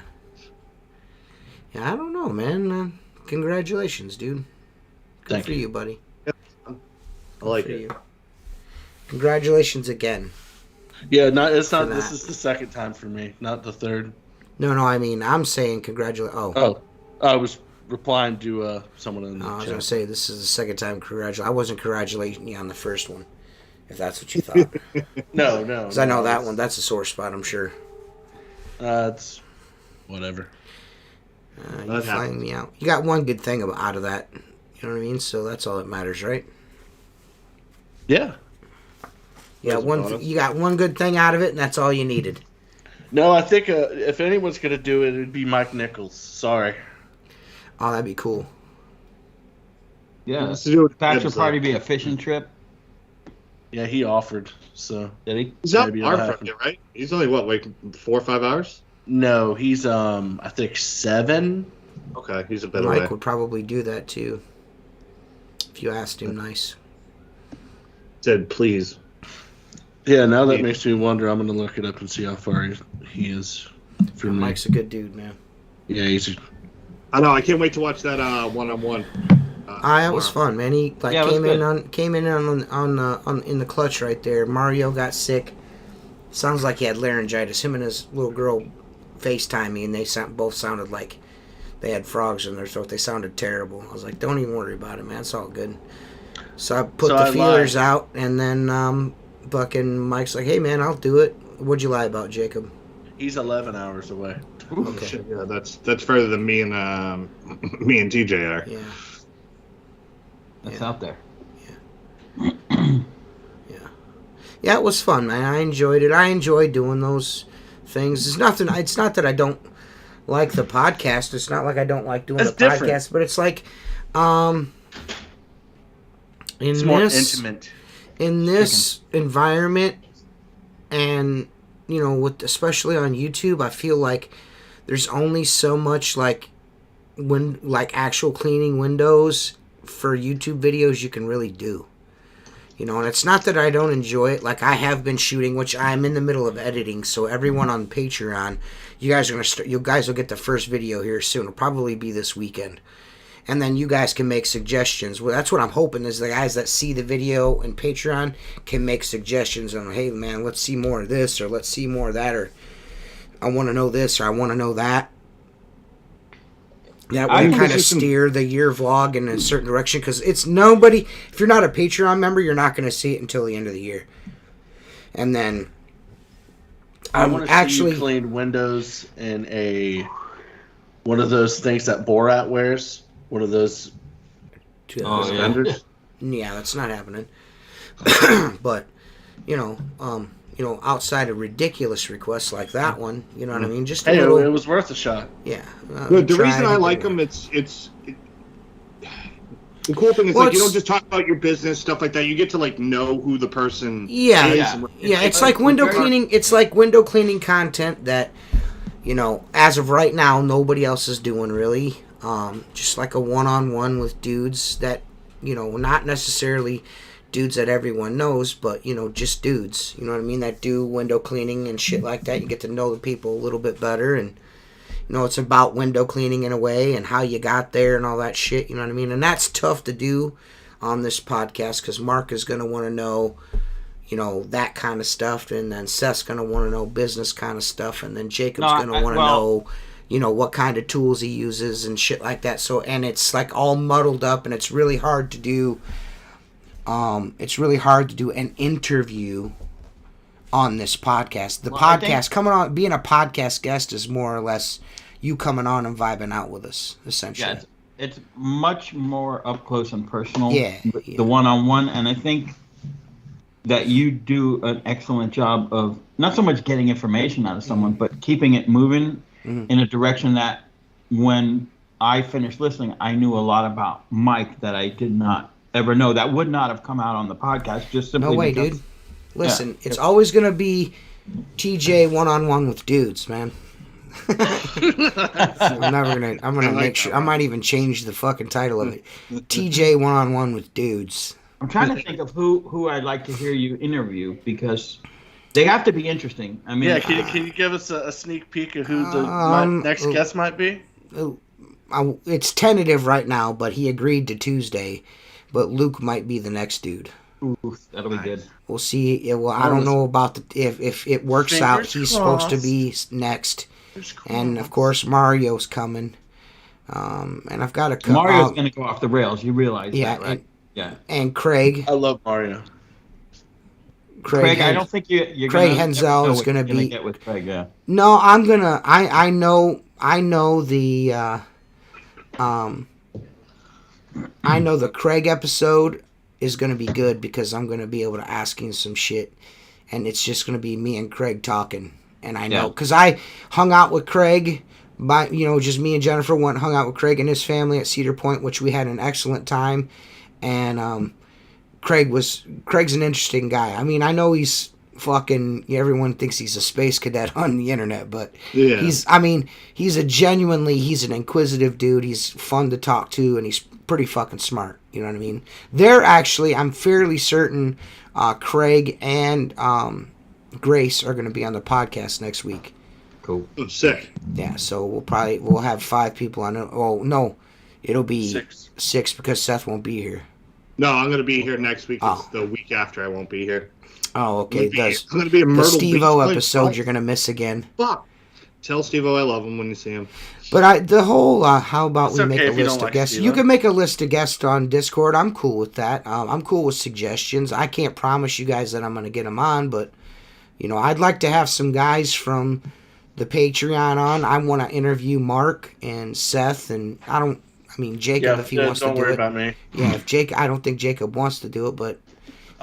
Yeah, I don't know, man. Congratulations, dude. Good Thank for you, buddy. I like For it. you. Congratulations again. Yeah, it's not. For This that. is the second time for me, not the third. No, I mean, I'm saying congratulations. Oh. Oh, I was replying to someone in the I was chat. going to say, this is the second time I wasn't congratulating you on the first one, if that's what you thought. No. Because I know that one, that's a sore spot, I'm sure. It's whatever. You're flying me out. You got one good thing out of that. You know what I mean? So that's all that matters, right? Yeah. You got one good thing out of it, and that's all you needed. No, I think if anyone's gonna do it, it'd be Mike Nichols. Sorry. Oh, that'd be cool. Yeah. Let's do it. Bachelor party be a fishing trip. Yeah, he offered. So Did he? He's up Maybe far it'll from happen. you, right? He's only, like 4 or 5 hours? no, he's I think 7. Okay, he's a bit Mike away. would probably do that, too. If you asked him nice. Said, please. Yeah, now that makes me wonder. I'm gonna look it up and see how far he is from me. Mike's a good dude, man. Yeah, he's. I know, I can't wait to watch that one-on-one. That was fun, man. He came in in the clutch right there. Mario got sick. Sounds like he had laryngitis. Him and his little girl FaceTime me, and they both sounded like they had frogs in their throat. They sounded terrible. I was like, don't even worry about it, man. It's all good. So I put the feelers out, and then fucking Mike's like, hey, man, I'll do it. What'd you lie about, Jacob? He's 11 hours away. Okay. Shit, yeah, that's further than me and TJ are. Yeah. That's out there. Yeah, it was fun, man. I enjoyed it. I enjoy doing those things. It's not that I don't like the podcast. It's not like I don't like doing That's the different. podcast, but it's like, It's more intimate. in this environment, and with especially on YouTube, I feel like there's only so much like actual cleaning windows for YouTube videos you can really do. And it's not that I don't enjoy it. Like, I have been shooting, which I'm in the middle of editing. So everyone on Patreon, you guys will get the first video here soon. It'll probably be this weekend. And then you guys can make suggestions. Well, that's what I'm hoping is the guys that see the video in Patreon can make suggestions on, hey man, let's see more of this, or let's see more of that, or I want to know this, or I want to know that. That way, kind of steer the year vlog in a certain direction, because it's nobody. If you're not a Patreon member, you're not going to see it until the end of the year. And then I want to see you clean windows in one of those things that Borat wears. One of those. Suspenders. Yeah, that's not happening. But outside of ridiculous requests like that one, you know what I mean? Just a little. It was worth a shot. Yeah. The reason I like them, it's the cool thing is you don't just talk about your business stuff like that. You get to know who the person. Yeah, yeah. It's like window cleaning. It's like window cleaning content that, as of right now, nobody else is doing really. Just like a one-on-one with dudes that, not necessarily dudes that everyone knows, but just dudes, you know what I mean, that do window cleaning and shit like that. You get to know the people a little bit better, and it's about window cleaning in a way and how you got there and all that shit, you know what I mean. And that's tough to do on this podcast, because Mark is going to want to know that kind of stuff, and then Seth's going to want to know business kind of stuff, and then Jacob's going to want to know what kind of tools he uses and shit like that. So, and it's like all muddled up, and it's really hard to do. It's really hard to do an interview on this podcast. The podcast coming on, being a podcast guest is more or less you coming on and vibing out with us, essentially. Yeah, it's much more up close and personal. Yeah. The one-on-one, and I think that you do an excellent job of not so much getting information out of someone, but keeping it moving in a direction that when I finished listening, I knew a lot about Mike that I did not ever know, that would not have come out on the podcast, just simply no way, because, dude. Listen, it's always going to be TJ one-on-one with dudes, man. I'm gonna make sure. I might even change the fucking title of it. TJ one-on-one with dudes. I'm trying to think of who I'd like to hear you interview, because they have to be interesting. I mean, can you give us a sneak peek of who the next guest might be? It's tentative right now, but he agreed to Tuesday. But Luke might be the next dude. Ooh, that'll be good. We'll see. Well, I don't know about if it works out. He's supposed to be next, and of course Mario's coming. And I've got a Mario's going to go off the rails. You realize that, right? And Craig. I love Mario. Craig, I don't think you're Craig Henzel is going to be. Get with Craig, yeah. No, I'm gonna. I know the. I know the Craig episode is going to be good, because I'm going to be able to ask him some shit, and it's just going to be me and Craig talking. And I know, because I hung out with Craig, just me and Jennifer hung out with Craig and his family at Cedar Point, which we had an excellent time. And Craig's an interesting guy. I mean, I know he's everyone thinks he's a space cadet on the internet, but he's an inquisitive dude. He's fun to talk to, and he's pretty fucking smart. You know what I mean? I'm fairly certain Craig and Grace are going to be on the podcast next week. Cool. Oh, sick. Yeah, so we'll have 5 people on it. Oh, no, it'll be 6 because Seth won't be here. No, I'm going to be here next week. It's the week after I won't be here. Oh, okay. I'm going to be a Myrtle the Steve-O episode you're going to miss again. Fuck. Tell Steve-O I love him when you see him. But the whole, how about we make a list of guests? Steve-O. You can make a list of guests on Discord. I'm cool with that. I'm cool with suggestions. I can't promise you guys that I'm going to get them on, but, I'd like to have some guys from the Patreon on. I want to interview Mark and Seth, and Jacob, if he wants to do it. Don't worry about me. Yeah, I don't think Jacob wants to do it, but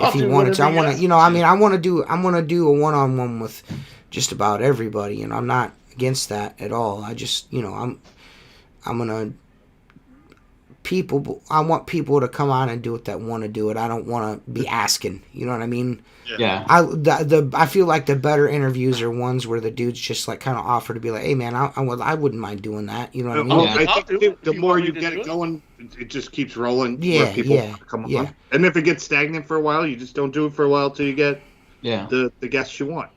if he wanted to, I want to, I want to do a one-on-one with just about everybody, and I'm not against that at all. I just, I'm gonna I want people to come on and do it that want to do it. I don't want to be asking. You know what I mean? Yeah. I feel like the better interviews are ones where the dudes just like kind of offer to be like, hey man, I wouldn't mind doing that. You know what I mean? I think the more you get it going, it just keeps rolling. Yeah, where people want to come on. And if it gets stagnant for a while, you just don't do it for a while till you get the guests you want.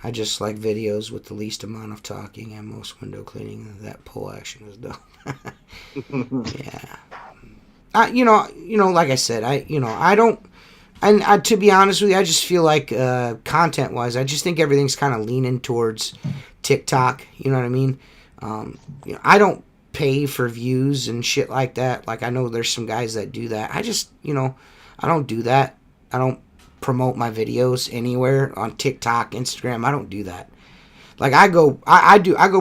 I just like videos with the least amount of talking and most window cleaning. That pole action is dope. Yeah. Like I said, I don't. And to be honest with you, I just feel like content-wise, I just think everything's kind of leaning towards TikTok. You know what I mean? I don't pay for views and shit like that. Like, I know there's some guys that do that. I just, I don't do that. I don't promote my videos anywhere on TikTok, Instagram. I don't do that. Like, I go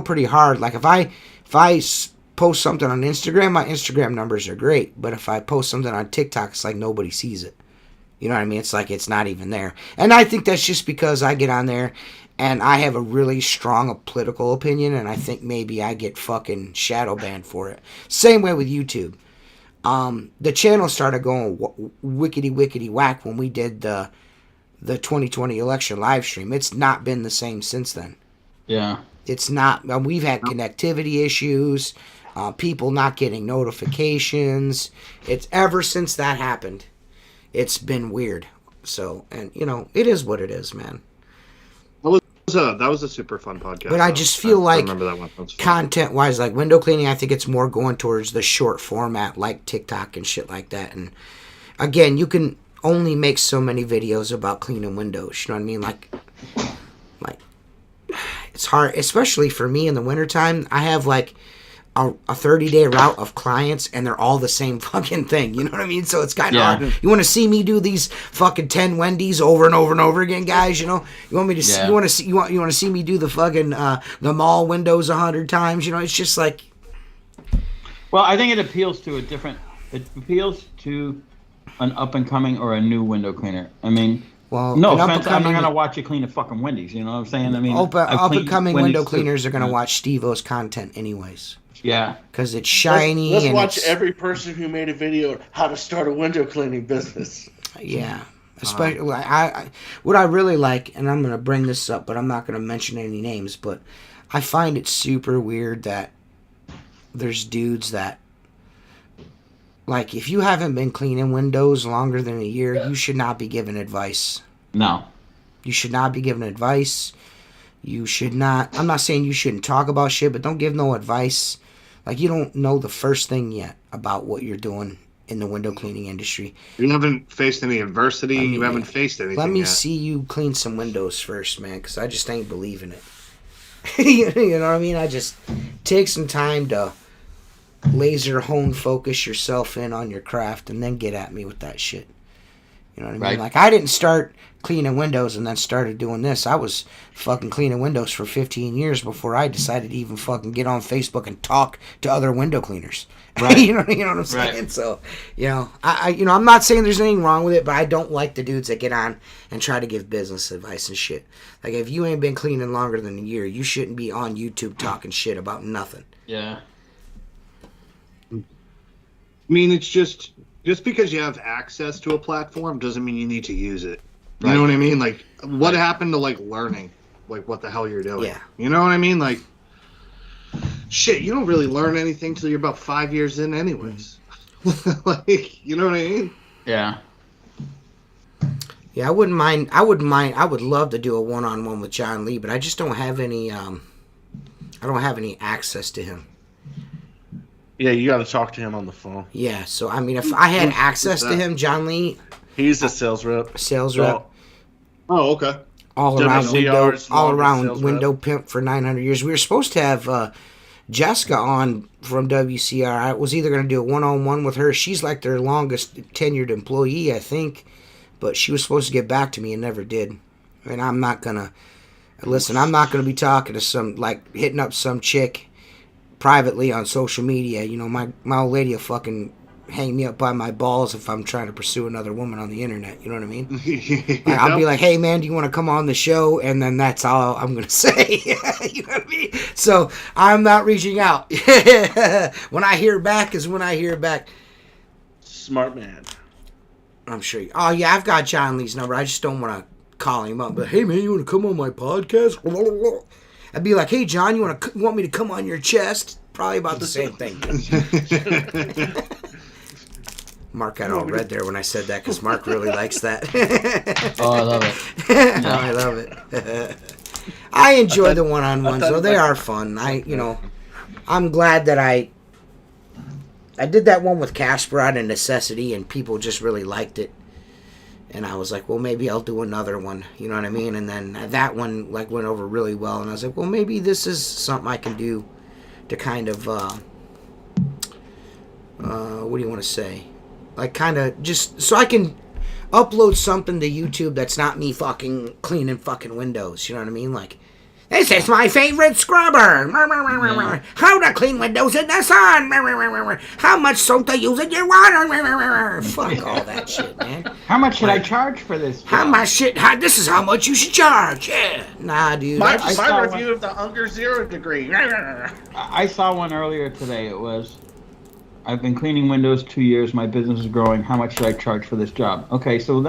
pretty hard. Like, if I post something on Instagram, my Instagram numbers are great. But if I post something on TikTok, it's like nobody sees it. You know what I mean? It's like it's not even there. And I think that's just because I get on there and I have a really strong political opinion, and I think maybe I get fucking shadow banned for it. Same way with YouTube. The channel started going wickety whack when we did the 2020 election live stream. It's not been the same since then. Yeah. It's not. We've had connectivity issues, people not getting notifications. It's ever since that happened. It's been weird. So, and it is what it is, man. That was a super fun podcast. But I just feel like, remember that one. content-wise, like window cleaning, I think it's more going towards the short format, like TikTok and shit like that. And again, you can only make so many videos about cleaning windows. You know what I mean? Like it's hard, especially for me in the wintertime. I have like a 30-day route of clients, and they're all the same fucking thing. You know what I mean? So it's kind of hard. You want to see me do these fucking 10 Wendy's over and over and over again, guys? You want me to see, you want to see me do the fucking the mall windows 100 times? It's just like. Well, I think it appeals to an up and coming or a new window cleaner. I mean, well, no offense, I'm not gonna watch you clean a fucking Wendy's. You know what I'm saying? I mean, up and coming window cleaners are gonna watch Steve-O's content anyways. Yeah, because it's shiny. Let's watch every person who made a video on how to start a window cleaning business. Yeah, especially what I really like, and I'm gonna bring this up, but I'm not gonna mention any names. But I find it super weird that there's dudes that, like, if you haven't been cleaning windows longer than a year, you should not be giving advice. No, you should not be giving advice. You should not. I'm not saying you shouldn't talk about shit, but don't give no advice. Like, you don't know the first thing yet about what you're doing in the window cleaning industry. You haven't faced any adversity. You haven't faced anything. Let me yet. see you clean some windows first, man, because I just ain't believing it. You know what I mean? I just take some time to laser hone focus yourself in on your craft and then get at me with that shit. You know what I mean? Right. Like, I didn't start cleaning windows and then started doing this. I was fucking cleaning windows for 15 years before I decided to even fucking get on Facebook and talk to other window cleaners. Right. you know what I'm saying? Right. So, I'm not saying there's anything wrong with it, but I don't like the dudes that get on and try to give business advice and shit. Like, if you ain't been cleaning longer than a year, you shouldn't be on YouTube talking shit about nothing. Yeah. I mean, it's just because you have access to a platform doesn't mean you need to use it. You know what I mean? Like, what happened to, like, learning, like, what the hell you're doing? Yeah. You know what I mean? Like, shit, you don't really learn anything till you're about 5 years in anyways. Like, you know what I mean? Yeah. Yeah, I wouldn't mind. I would love to do a one-on-one with John Lee, but I just don't have any, I don't have any access to him. Yeah, you got to talk to him on the phone. Yeah, so, I mean, if I had access to him, John Lee. He's a sales rep. Oh, okay. All around window pimp for 900 years. We were supposed to have Jessica on from WCR. I was either going to do a one-on-one with her. She's like their longest tenured employee, I think. But she was supposed to get back to me and never did. And I'm not going to... Listen, I'm not going to be talking to hitting up some chick privately on social media. My old lady will fucking hang me up by my balls if I'm trying to pursue another woman on the internet. You know what I mean? Yep. I'll be like, hey, man, do you want to come on the show? And then that's all I'm going to say. You know what I mean? So I'm not reaching out. When I hear back is when I hear back. Smart man. I'm sure. Oh, yeah, I've got John Lee's number. I just don't want to call him up. But, hey, man, you want to come on my podcast? I'd be like, hey, John, you want me to come on your chest? Probably about the same thing. Mark got all red there when I said that because Mark really likes that. Oh, I love it. Oh, I love it. I enjoy the one-on-ones, though. They are fun. I'm glad that I did that one with Casper out of necessity, and people just really liked it. And I was like, well, maybe I'll do another one. You know what I mean? And then that one went over really well. And I was like, well, maybe this is something I can do to kind of, what do you want to say? Like, kind of just so I can upload something to YouTube that's not me fucking cleaning fucking windows. You know what I mean? Like, this is my favorite scrubber. How to clean windows in the sun. How much soap to use in your water. Fuck all that shit, man. How much should I charge for this? How much shit? This is how much you should charge. Yeah. Nah, dude. My saw review of the Unger 0 degree. I saw one earlier today. It was, I've been cleaning windows 2 years. My business is growing. How much should I charge for this job? Okay, so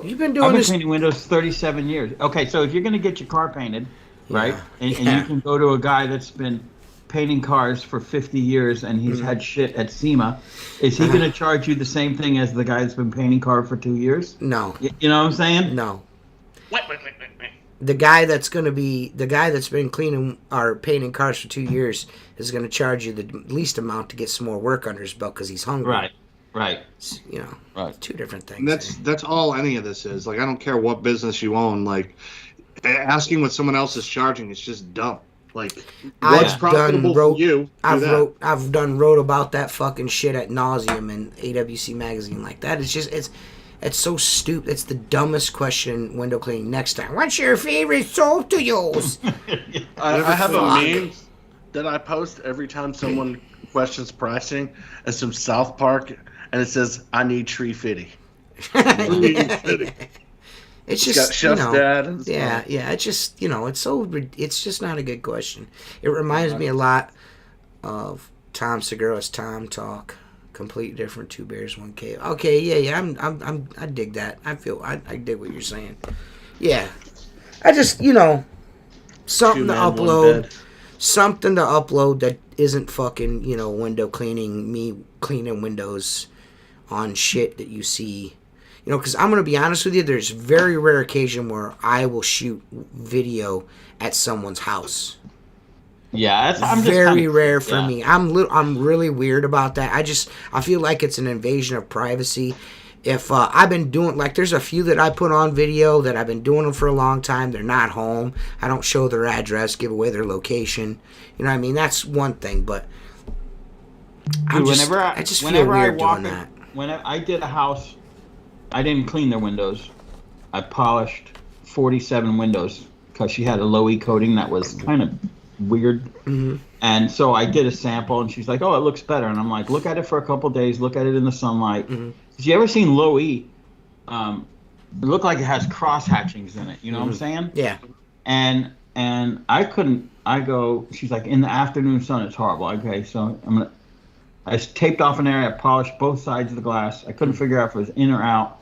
you've been doing I've been this cleaning windows 37 years. Okay, so if you're gonna get your car painted, right, and you can go to a guy that's been painting cars for 50 years and he's had shit at SEMA, is he gonna charge you the same thing as the guy that's been painting cars for 2 years? No. You know what I'm saying? No. Wait. The guy that's been cleaning or painting cars for 2 years is going to charge you the least amount to get some more work under his belt because he's hungry. Right. It's, Right. two different things. And that's all any of this is. Like, I don't care what business you own. Like, asking what someone else is charging is just dumb. Like, what's profitable for you? I've wrote about that fucking shit at nauseum in AWC magazine like that. It's just it's so stupid. It's the dumbest question window cleaning. Next time, what's your favorite soap to use? I have a meme that I post every time someone questions pricing. It's from South Park, and it says, "I need tree fitty." It's Got just Chef's Dad. And yeah. It's just it's just not a good question. It reminds me a lot of Tom Segura's Tom Talk. Completely different. 2 bears, 1 cave. Okay, yeah. I dig that. I dig what you're saying. Yeah, I just something to upload. Something to upload that isn't fucking window cleaning. Me cleaning windows on shit that you see. Because I'm gonna be honest with you. There's very rare occasion where I will shoot video at someone's house. Yeah, I'm very rare for me. I'm really weird about that. I feel like it's an invasion of privacy. If I've been doing there's a few that I put on video that I've been doing them for a long time. They're not home. I don't show their address, give away their location. You know what I mean? That's one thing. But I just feel weird doing that. Whenever I did a house, I didn't clean their windows. I polished 47 windows because she had a low E coating that was kind of weird. And so I did a sample and she's like, oh, it looks better. And I'm like, look at it for a couple days, look at it in the sunlight. Have you ever seen low E? It looked like it has cross hatchings in it, you know what I'm saying? Yeah. And she's like, in the afternoon sun it's horrible. Okay, so I taped off an area, I polished both sides of the glass. I couldn't figure out if it was in or out.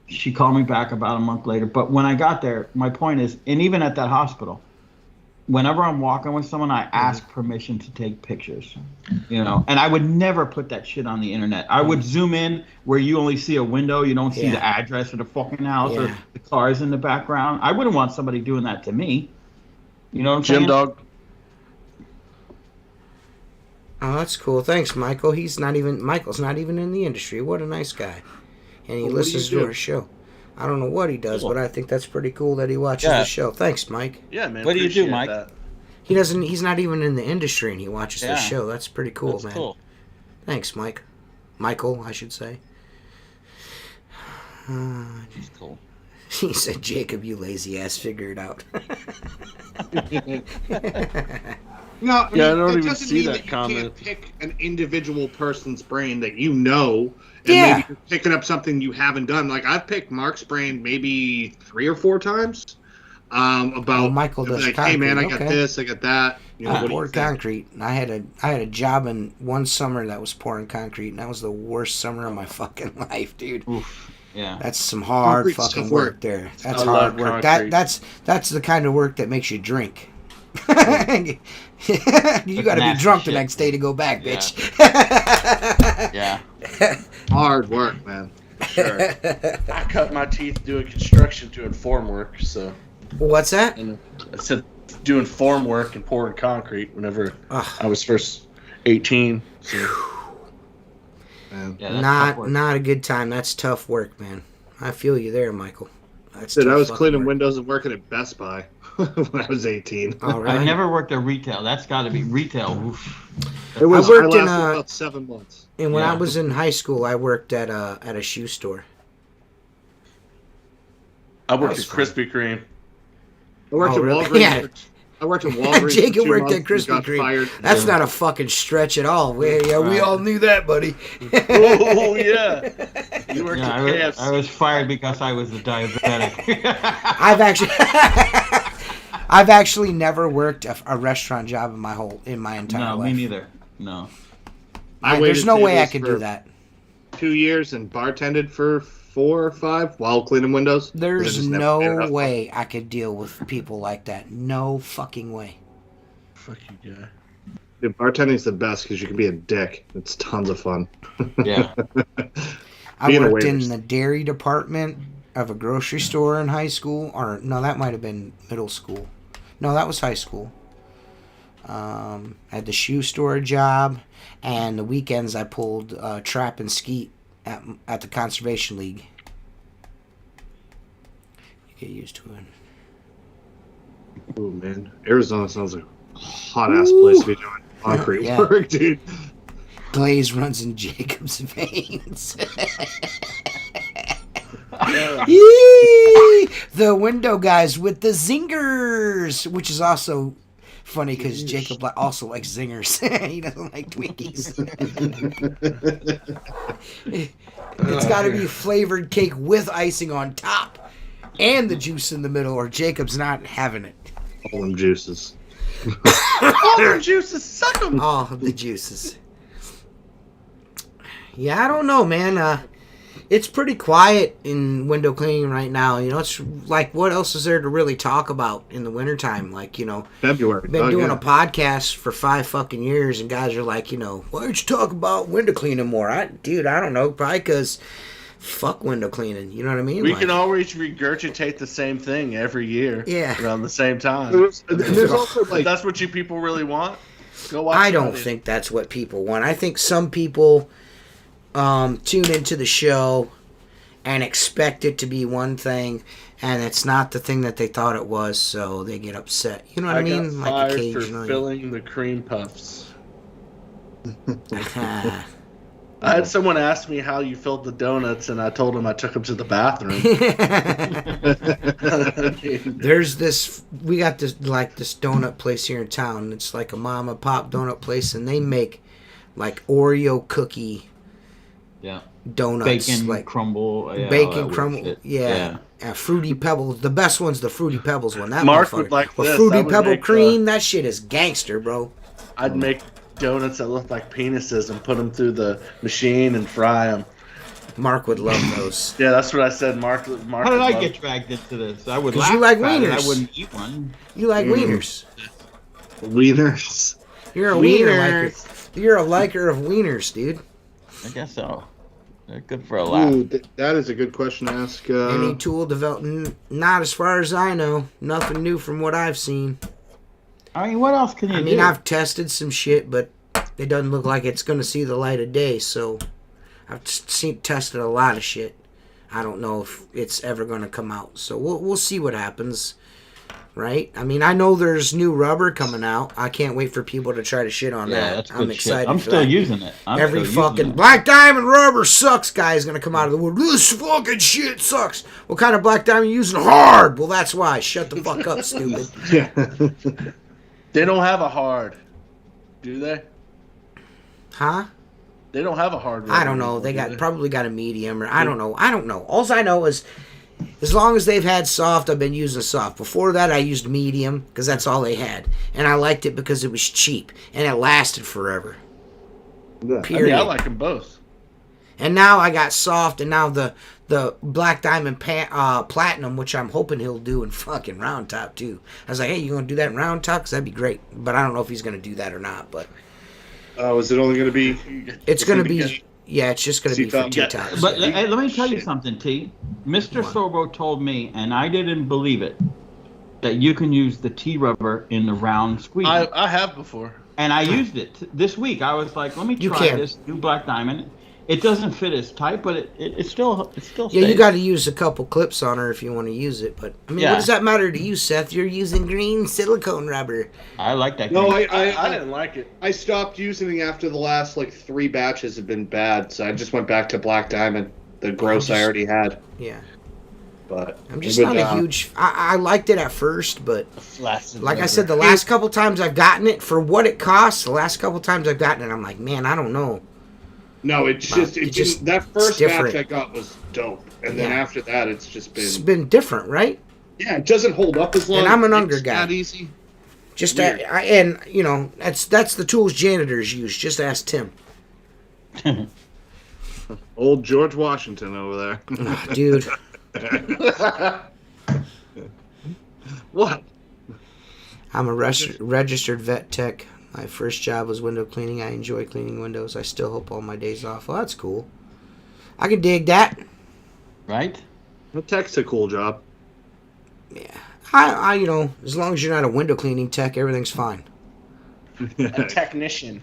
She called me back about a month later. But when I got there, my point is, and even at that hospital, whenever I'm walking with someone, I ask permission to take pictures, and I would never put that shit on the internet. I would zoom in where you only see a window. You don't see the address of the fucking house or the cars in the background. I wouldn't want somebody doing that to me. You know what I'm saying? Jim Dog. Oh, that's cool. Thanks, Michael. Michael's not even in the industry. What a nice guy. And he listens to our show. I don't know what he does, but I think that's pretty cool that he watches the show. Thanks, Mike. Yeah, man. What do you do, Mike? That. He's not even in the industry and he watches the show. That's pretty cool, That's man. Cool. Thanks, Mike. Michael, I should say. That's cool. He said, Jacob, you lazy ass, figure it out. No, I mean, Yeah, I don't that even doesn't see mean that that you comment. can't pick an individual person's brain that you know, and Yeah. maybe you're picking up something you haven't done. Like I've picked Mark's brain maybe 3 or 4 times. About Michael does like, hey man, I concrete, got okay. this, I got that. You know, I what do you poured think? concrete. I had a job in one summer that was pouring concrete, and that was the worst summer of my fucking life, dude. Oof. Yeah. That's some hard Concrete's fucking tough work work. there. That's I hard love work. concrete. That's the kind of work that makes you drink. You gotta be nasty drunk the shit. next day to go back, Yeah. bitch. Yeah. Hard work, man. Sure. I cut my teeth doing construction, doing form work. So, What's that? and I said doing form work and pouring concrete whenever Ugh. I was first 18. So. Man. Yeah, that's tough work. Not a good time. That's tough work, man. I feel you there, Michael. That's Dude, tough I was fucking cleaning work. windows and working at Best Buy when I was 18. All right. I never worked at retail. That's got to be retail. Oof. It was. I worked I in, lasted about 7 months. And when I Yeah. was in high school, I worked at a shoe store. I worked That was at Krispy Kreme. I worked Oh, at really? Walgreens. Yeah. I worked at Walgreens. Jacob for 2 worked at months and Krispy got Kreme. fired. That's not a fucking stretch at all. We Right. all knew that, buddy. Oh yeah, you worked Yeah, at KFC. I was fired because I was a diabetic. I've actually never worked a restaurant job in my entire No, life. me neither. No. I There's waited no way I tables could for do that. 2 years and bartended for 4 or 5 while cleaning windows. 'cause I There's just never made no enough way I could deal with people like that. No fucking way. Fuck you, guy. Dude, bartending's the best because you can be a dick. It's tons of fun. Yeah. I Being a worked in waitress. the dairy department of a grocery store in high school. Or, no, that might have been middle school. No, that was high school. I had the shoe store job. And the weekends I pulled trap and skeet at the Conservation League. You get used to it. Oh man, Arizona sounds like a hot ass place to be doing concrete Yeah. work, dude. Glaze runs in Jacob's veins. Yeah. Yee! The window guys with the zingers, which is also funny because Jacob also likes zingers. He doesn't like Twinkies. It's got to be flavored cake with icing on top and the juice in the middle, or Jacob's not having it. All them juices. All their juices, suck them. All of the juices. Yeah, I don't know, man. It's pretty quiet in window cleaning right now. You know, it's like, what else is there to really talk about in the wintertime? Like, you know, February. been Oh, doing yeah. a podcast for 5 fucking years, and guys are like, you know, why don't you talk about window cleaning more? Dude, I don't know. Probably because fuck window cleaning. You know what I mean? We Like, can always regurgitate the same thing every year. Yeah. Around the same time. There's also If like that's what you people really want, go watch I don't somebody. think that's what people want. I think some people tune into the show and expect it to be one thing, and it's not the thing that they thought it was, so they get upset. You know what I mean? got fired for occasionally. filling the cream puffs. Ah. I had someone ask me how you filled the donuts, and I told him I took them to the bathroom. There's this, we got this donut place here in town. It's like a mom and pop donut place, and they make like Oreo cookie Yeah. donuts, Bacon like crumble. Yeah, all that bacon weird crumble. shit. Yeah. Fruity Pebbles. The best one's the Fruity Pebbles one. That Mark motherfucker. would like Or this. I Fruity would Pebble make, cream. That shit is gangster, bro. I'd make donuts that look like penises and put them through the machine and fry them. Mark would love those. Yeah, that's what I said. Mark How did would I love- get dragged into this? I would 'Cause laugh you like about it. I wieners. wouldn't eat one. You like wieners. wieners. You're a wiener Wieners. liker. You're a liker of wieners, dude. I guess so. They're good for a laugh. Ooh, that is a good question to ask. Any tool development? Not as far as I know. Nothing new from what I've seen. I mean, what else can you I mean, do? I've tested some shit, but it doesn't look like it's going to see the light of day. So I've tested a lot of shit. I don't know if it's ever going to come out. So we'll see what happens, right? I mean, I know there's new rubber coming out. I can't wait for people to try to shit on yeah, that. that's good I'm shit. excited. I'm for still that. using it. Every still using fucking it. Black Diamond rubber sucks guy is going to come out of the wood. This fucking shit sucks. What kind of Black Diamond you using? Hard. Well, that's why. Shut the fuck up, stupid. Yeah. They don't have a hard. Do they? Huh? They don't have a hard rubber. I don't know. They probably got a medium, or I don't know. I don't know. All I know is, as long as they've had soft, I've been using soft. Before that, I used medium because that's all they had, and I liked it because it was cheap and it lasted forever. Yeah. Period. I like them both. And now I got soft, and now the Black Diamond Platinum, which I'm hoping he'll do in fucking Round Top too. I was like, hey, you gonna do that in Round Top? Because that'd be great. But I don't know if he's gonna do that or not. But is it only going to be? it's gonna be. Yeah, it's just gonna be for T-tops. But let me tell you something, T. Mr. Sorbo told me, and I didn't believe it, that you can use the T-rubber in the round squeegee. I have before. And I used it this week. I was like, let me try this new Black Diamond. It doesn't fit as tight, but it still stays. Yeah, you got to use a couple clips on her if you want to use it. But I mean, what does that matter to you, Seth? You're using green silicone rubber. I like that. No, green. I didn't like it. I stopped using it after the last 3 batches have been bad, so I just went back to Black Diamond, the gross I already had. Yeah. But I'm just not a huge. I liked it at first, but like I said, the last couple times I've gotten it for what it costs. The last couple times I've gotten it, I'm like, man, I don't know. No, it's just that first batch I got was dope, and then after that, it's been different, right? Yeah, it doesn't hold up as long. And I'm an Unger guy. Not easy. Just and you know that's the tools janitors use. Just ask Tim. Old George Washington over there, dude. What? I'm a registered vet tech. My first job was window cleaning. I enjoy cleaning windows. I still hope all my days off. Well, that's cool. I can dig that. Right? The tech's a cool job. Yeah. I you know, as long as you're not a window cleaning tech, everything's fine. A technician.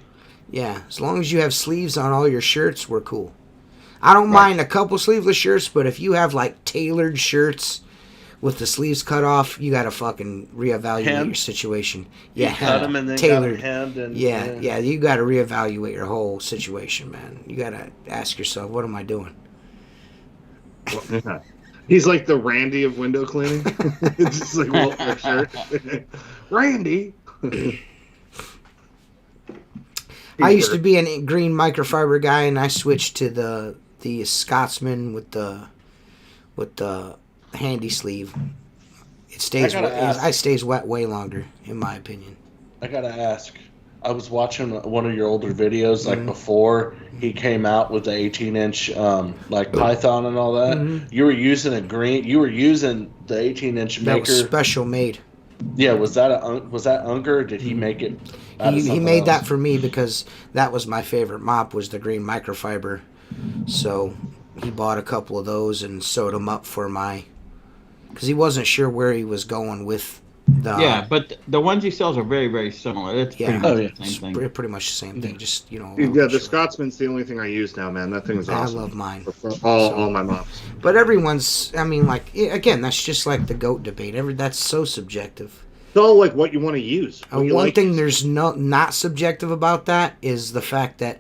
Yeah, as long as you have sleeves on all your shirts, we're cool. I don't mind a couple sleeveless shirts, but if you have tailored shirts with the sleeves cut off, you gotta fucking reevaluate your situation. Yeah, you cut them and then tailored. Hand and, yeah, you gotta reevaluate your whole situation, man. You gotta ask yourself, what am I doing? He's like the Randy of window cleaning. It's just like Walter shirt. Randy. I used to be a green microfiber guy, and I switched to the Scotsman with the handy sleeve. It stays wet way longer, in my opinion. I gotta ask. I was watching one of your older videos, before he came out with the 18-inch, Python and all that. Mm-hmm. You were using the 18-inch maker. That was special made. Yeah, was that Unger? Or did he make it? He made that for me because that was my favorite mop, was the green microfiber. So he bought a couple of those and sewed them up for because he wasn't sure where he was going with the. Yeah, but the ones he sells are very, very similar. It's pretty much the same thing. Pretty much the same thing. Just the Scotsman's the only thing I use now, man. That thing is awesome. I love mine. All my mops. But everyone's. I mean, again, that's just like the goat debate. That's so subjective. It's all what you want to use. One thing there's not subjective about that is the fact that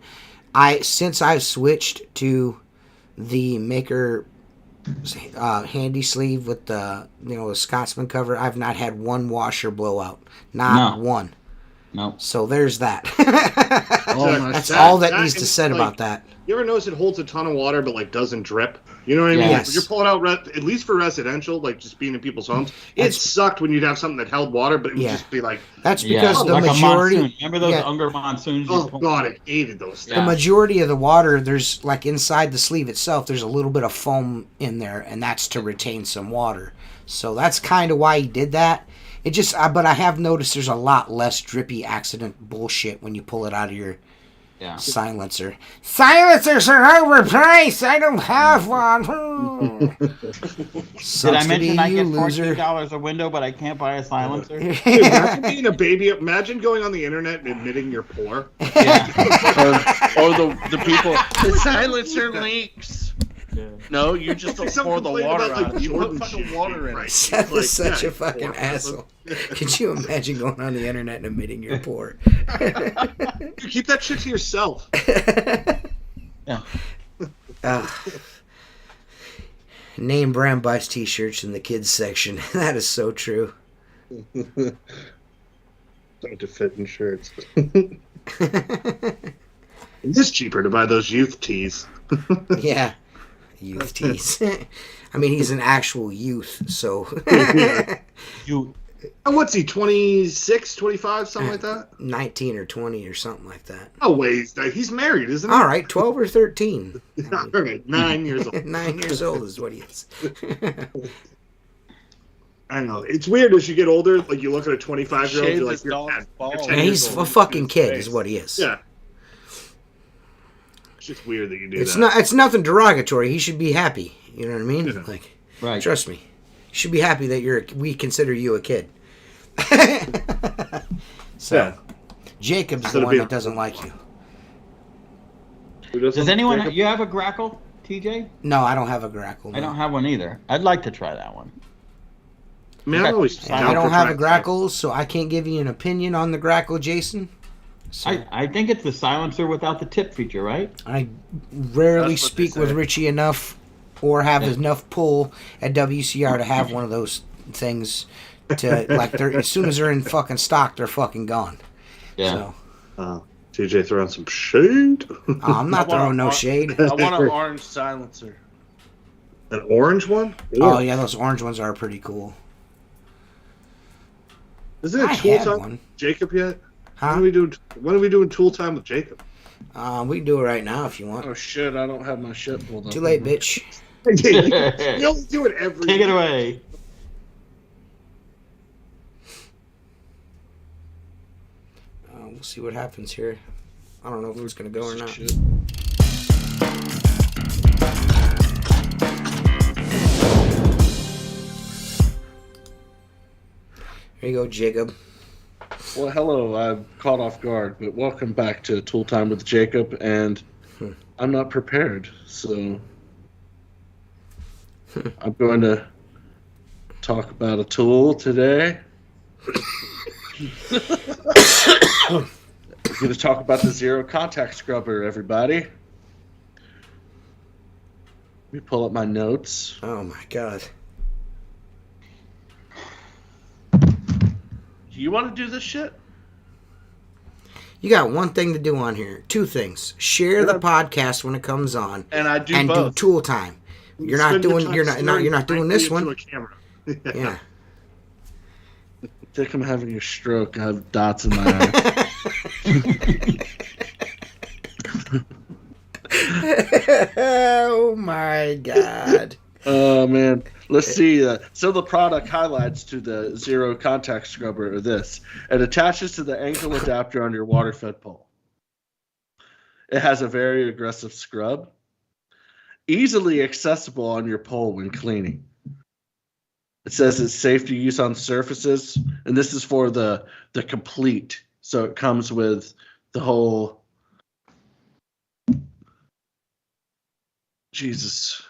since I've switched to the maker handy sleeve with the the Scotsman cover, I've not had one washer blowout. Not one. No. So there's that. That's all that needs to be said about that. You ever notice it holds a ton of water but doesn't drip? You know what I mean? Yes. When you're pulling out, at least for residential, just being in people's homes, it sucked when you'd have something that held water, but it would just be That's because the majority. Remember those Unger monsoons? Oh God, I hated those things. The majority of the water, there's inside the sleeve itself, there's a little bit of foam in there, and that's to retain some water. So that's kind of why he did that. It just, but I have noticed there's a lot less drippy accident bullshit when you pull it out of your silencer. Silencers are overpriced. I don't have one. Did I mention I get $14 a window, but I can't buy a silencer? Imagine being a baby. Imagine going on the internet and admitting you're poor. Yeah. or the people. The silencer leaks. Yeah. No, you just don't pour the water out. You put fucking water in it. Seth is such a fucking asshole. Could you imagine going on the internet and admitting you're poor? You keep that shit to yourself. Yeah. Name brand buys t-shirts in the kids section. That is so true. Don't to fit in shirts. It is cheaper to buy those youth tees. Yeah. Youth tees. I mean, he's an actual youth, so. You. And what's he, 26, 25, something like that? 19 or 20 or something like that. Oh, wait, he's married, isn't he? All right, 12 or 13. All right, 9 years old. 9 years old is what he is. I know. It's weird as you get older, like you look at a 25-year-old, you're like, you're 10. You're 10 He's years a old. fucking kid is what he is. Yeah. It's just weird that you do It's that. not. It's nothing derogatory. He should be happy. You know what I mean? Yeah. Like, Right. trust me. You should be happy that we consider you a kid. So, Yeah. Jacob's Instead the of one being- that doesn't like you. Who Does doesn't? anyone? Jacob? You have a grackle, TJ? No, I don't have a grackle. No. I don't have one either. I'd like to try that one. I mean, I'm always And down I don't for have a trying grackle, so I can't give you an opinion on the grackle, Jason. So I think it's the silencer without the tip feature, right? I rarely That's what they speak with say. Richie enough or have enough pull at WCR to have one of those things to, like, they're, as soon as they're in fucking stock, they're fucking gone. So, TJ throwing some shade. I'm not I want throwing no a- shade. I want an orange silencer. An orange one? Oh, yeah, those orange ones are pretty cool. Isn't it I tool had time one. with Jacob yet? Huh? When are we doing tool time with Jacob? We can do it right now if you want. Oh shit! I don't have my shit pulled up. Too late, bitch. You only do it every Take it away. We'll see what happens here. I don't know if it's going to go or not. Shit. Here you go, Jacob. Well, hello. I'm caught off guard, but welcome back to Tool Time with Jacob, and I'm not prepared, so I'm going to talk about a tool today. We're going to talk about the zero contact scrubber, everybody. Let me pull up my notes. Oh, my God. You want to do this shit? You got one thing to do on here. Two things. Share the podcast when it comes on, And I do and both. do tool time. You're not Spend your doing. time You're not staring doing this directly one. into a camera. Yeah. I think I'm having a stroke. I have dots in my eye. Oh my God. Oh man, let's see. So the product highlights to the zero contact scrubber are this: it attaches to the ankle adapter on your water fed pole. It has a very aggressive scrub, easily accessible on your pole when cleaning. It says it's safe to use on surfaces, and this is for the complete. So it comes with the whole. Jesus.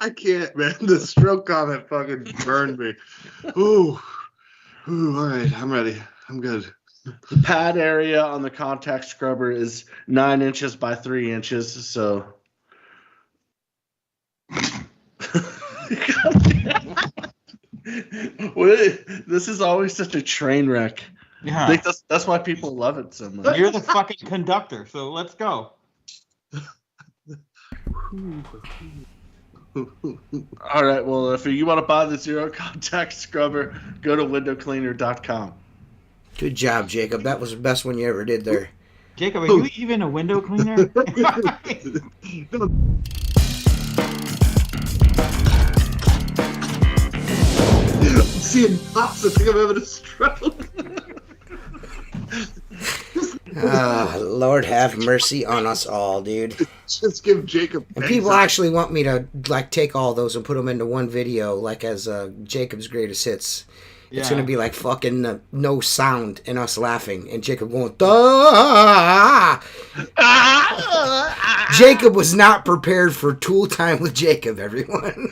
I can't, man. The stroke comment fucking burned me. Ooh. Ooh, all right. I'm ready. I'm good. The pad area on the contact scrubber is 9 inches by 3 inches, so. This is always such a train wreck. I Yeah. think that's why people love it so much. You're the fucking conductor, so let's go. All right, well, if you want to buy the zero contact scrubber, go to windowcleaner.com. Good job, Jacob. That was the best one you ever did there. Jacob, are you even a window cleaner? I'm seeing dots. I think I'm having a stroke. Lord have mercy on us all, dude. Just give Jacob. And people actually want me to like take all those and put them into one video, like as Jacob's greatest hits. It's gonna be like fucking no sound and us laughing and Jacob going. "Duh!" Jacob was not prepared for tool time with Jacob. Everyone,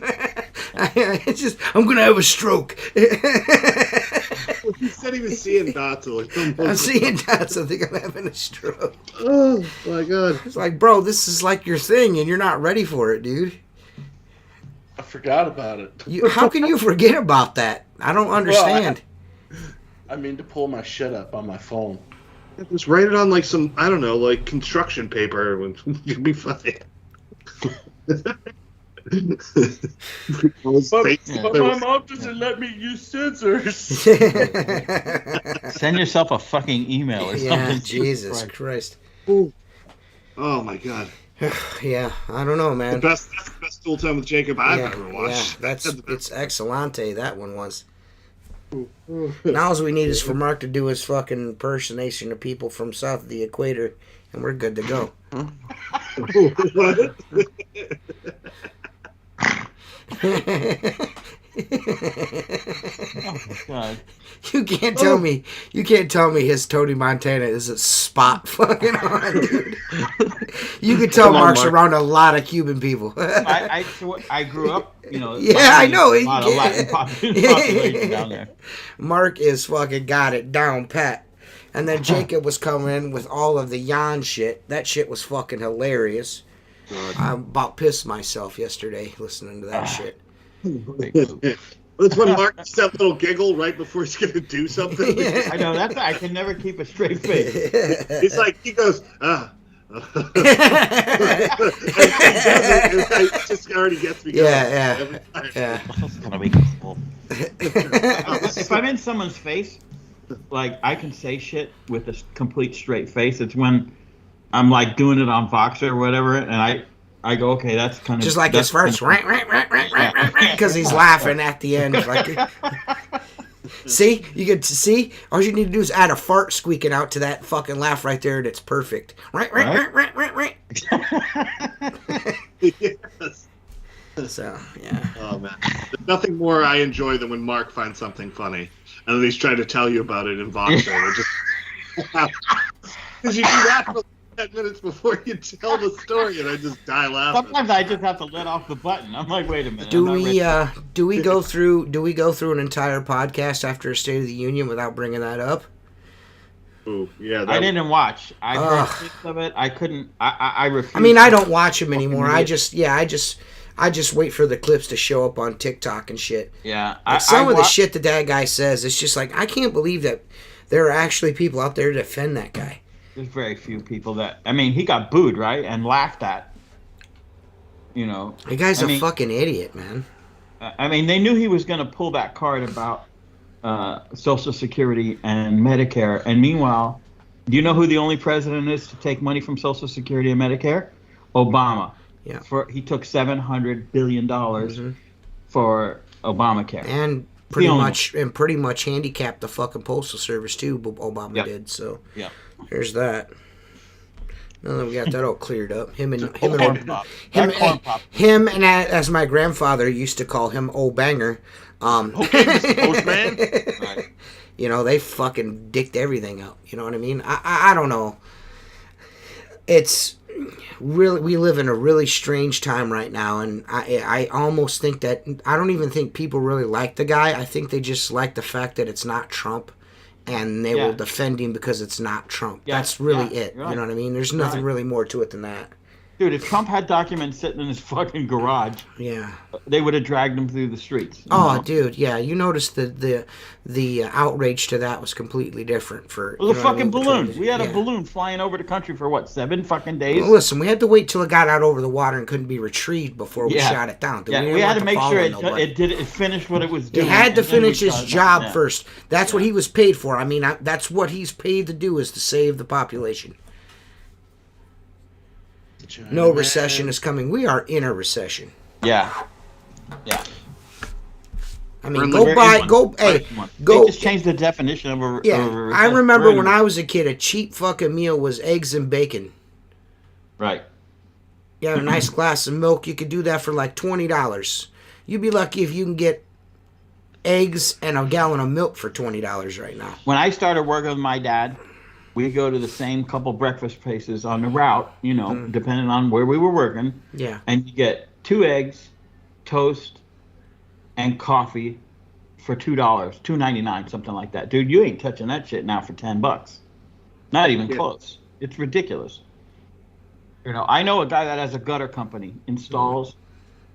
it's just I'm gonna have a stroke. He said he was seeing dots. I'm seeing dots. I think I'm having a stroke. Oh my god! It's like, bro, this is like your thing, and you're not ready for it, dude. I forgot about it. How can you forget about that? I don't understand. I mean to pull my shit up on my phone. Just write it on like some, I don't know, like construction paper. It'd be funny. But my mom doesn't let me use scissors. Send yourself a fucking email or Yeah, something. Jesus Christ. Oh my God. Yeah, I don't know, man. That's the best Tool Time with Jacob I've ever watched. Yeah, it's excellente. That one was. Now all we need is for Mark to do his fucking impersonation of people from south of the equator, and we're good to go. What? Oh my God. You can't tell me his Tony Montana is a spot fucking on, dude. You can tell Come on, Mark's Mark. around a lot of Cuban people. I grew up, Yeah, I know. A lot of Latin population down there. Mark is fucking got it down pat. And then Jacob was coming in with all of the Jan shit. That shit was fucking hilarious. I about pissed myself yesterday listening to that shit. That's when Mark does that little giggle right before he's going to do something. Yeah. I know I can never keep a straight face. He's like, he goes, it just already gets me going. Yeah. That's gonna be cool. If I'm in someone's face, like I can say shit with a complete straight face. It's when I'm like doing it on Voxer or whatever, and I go, okay, that's kind of Just like his first, because he's laughing at the end. Like, see, you get to see. All you need to do is add a fart squeaking out to that fucking laugh right there, and it's perfect. Yes. So yeah. Oh man, there's nothing more I enjoy than when Mark finds something funny and then he's trying to tell you about it in Voxer. Because you do that for 10 minutes before you tell the story, and I just die laughing. Sometimes I just have to let off the button. I'm like, wait a minute. Do we go through an entire podcast after a State of the Union without bringing that up? Ooh, yeah. I didn't watch. I heard bits of it. I couldn't. I refused. I mean, I don't watch them anymore. I just wait for the clips to show up on TikTok and shit. Yeah. Like some of the shit that guy says, it's just like, I can't believe that there are actually people out there to defend that guy. There's very few people that. I mean, he got booed, right, and laughed at. The guy's a fucking idiot, man. I mean, they knew he was going to pull that card about Social Security and Medicare, and meanwhile, do you know who the only president is to take money from Social Security and Medicare? Obama. Yeah. He took $700 billion for Obamacare. And pretty much handicapped the fucking postal service too. Obama did. So there's that. Now that we got that all cleared up, him and as my grandfather used to call him, old banger. Okay, Mr. Postman. Right. They fucking dicked everything up. You know what I mean? I don't know. It's really, we live in a really strange time right now, and I almost think that I don't even think people really like the guy. I think they just like the fact that it's not Trump, and they will defend him because it's not Trump. Yeah, That's really it. right. You know what I mean? There's nothing really more to it than that. Dude, if Trump had documents sitting in his fucking garage, they would have dragged him through the streets. Oh, dude, yeah. You noticed the outrage to that was completely different. It was a fucking balloon. We had a balloon flying over the country for 7 fucking days? Well, listen, we had to wait till it got out over the water and couldn't be retrieved before we shot it down. Yeah, we had to make sure it finished what it was doing. He had to finish his job first. That's what he was paid for. I mean, that's what he's paid to do, is to save the population. No recession is coming. We are in a recession. Yeah. I mean, They just changed the definition of a recession. I remember when I was a kid, a cheap fucking meal was eggs and bacon. Right. You had a nice glass of milk. You could do that for like $20. You'd be lucky if you can get eggs and a gallon of milk for $20 right now. When I started working with my dad, we go to the same couple breakfast places on the route, depending on where we were working. Yeah. And you get 2 eggs, toast, and coffee for $2, $2.99, something like that. Dude, you ain't touching that shit now for $10. Not even close. It's ridiculous. I know a guy that has a gutter company, installs.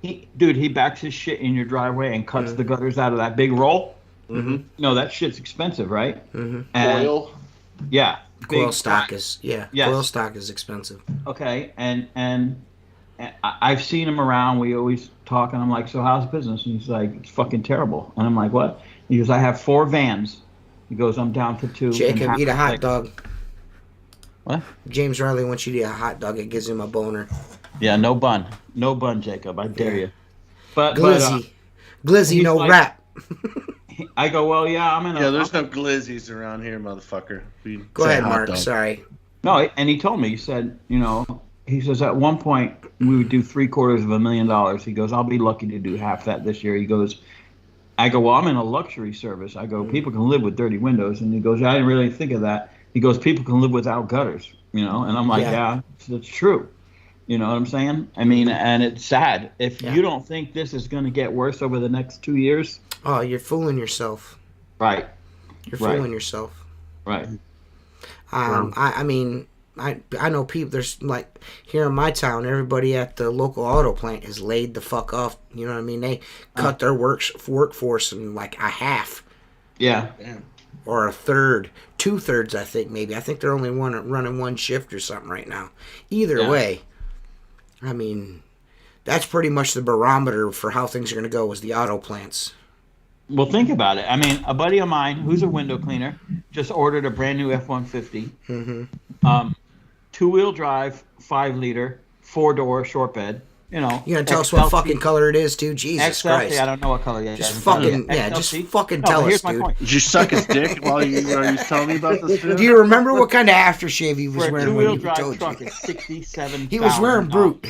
He backs his shit in your driveway and cuts the gutters out of that big roll. Mm-hmm. That shit's expensive, right? Mm-hmm. And oil. yeah, Coil stock is Yes. Coil stock is expensive. Okay, and I've seen him around. We always talk, and I'm like, so how's business? And he's like, it's fucking terrible. And I'm like, what? He goes, I have 4 vans. He goes, I'm down to 2. Jacob, eat a hot dog. What? James Riley wants you to eat a hot dog. It gives him a boner. Yeah, no bun, Jacob. I dare you. But Glizzy, no like, rap. I go, well, yeah, I'm in. There's no glizzies around here, motherfucker. Go ahead, Mark. Dog. Sorry. No, and he told me. He said, he says at one point we would do $750,000. He goes, I'll be lucky to do half that this year. He goes, I go, well, I'm in a luxury service. I go, people can live with dirty windows. And he goes, I didn't really think of that. He goes, people can live without gutters, And I'm like, yeah, that's true. You know what I'm saying? I mean, and it's sad. If you don't think this is going to get worse over the next 2 years. Oh, you're fooling yourself. Right. You're fooling yourself. Right. I mean, I know people, there's like, here in my town, everybody at the local auto plant is laid the fuck off. You know what I mean? They cut their workforce in like a half. Yeah. Or a third. 2/3, I think, maybe. I think they're only running one shift or something right now. Either way, I mean, that's pretty much the barometer for how things are going to go is the auto plants. Well, think about it. I mean, a buddy of mine who's a window cleaner just ordered a brand new F-150. Mm-hmm. 2-wheel drive, 5-liter, 4-door, short bed. You know. You gonna tell us what fucking color it is, dude? Jesus Christ! I don't know what color yet. Just fucking tell us, dude. Did you suck his dick while you were telling me about this? Dude? Do you remember what kind of aftershave he was wearing when he told truck you? Is $67,000. He was wearing Brute.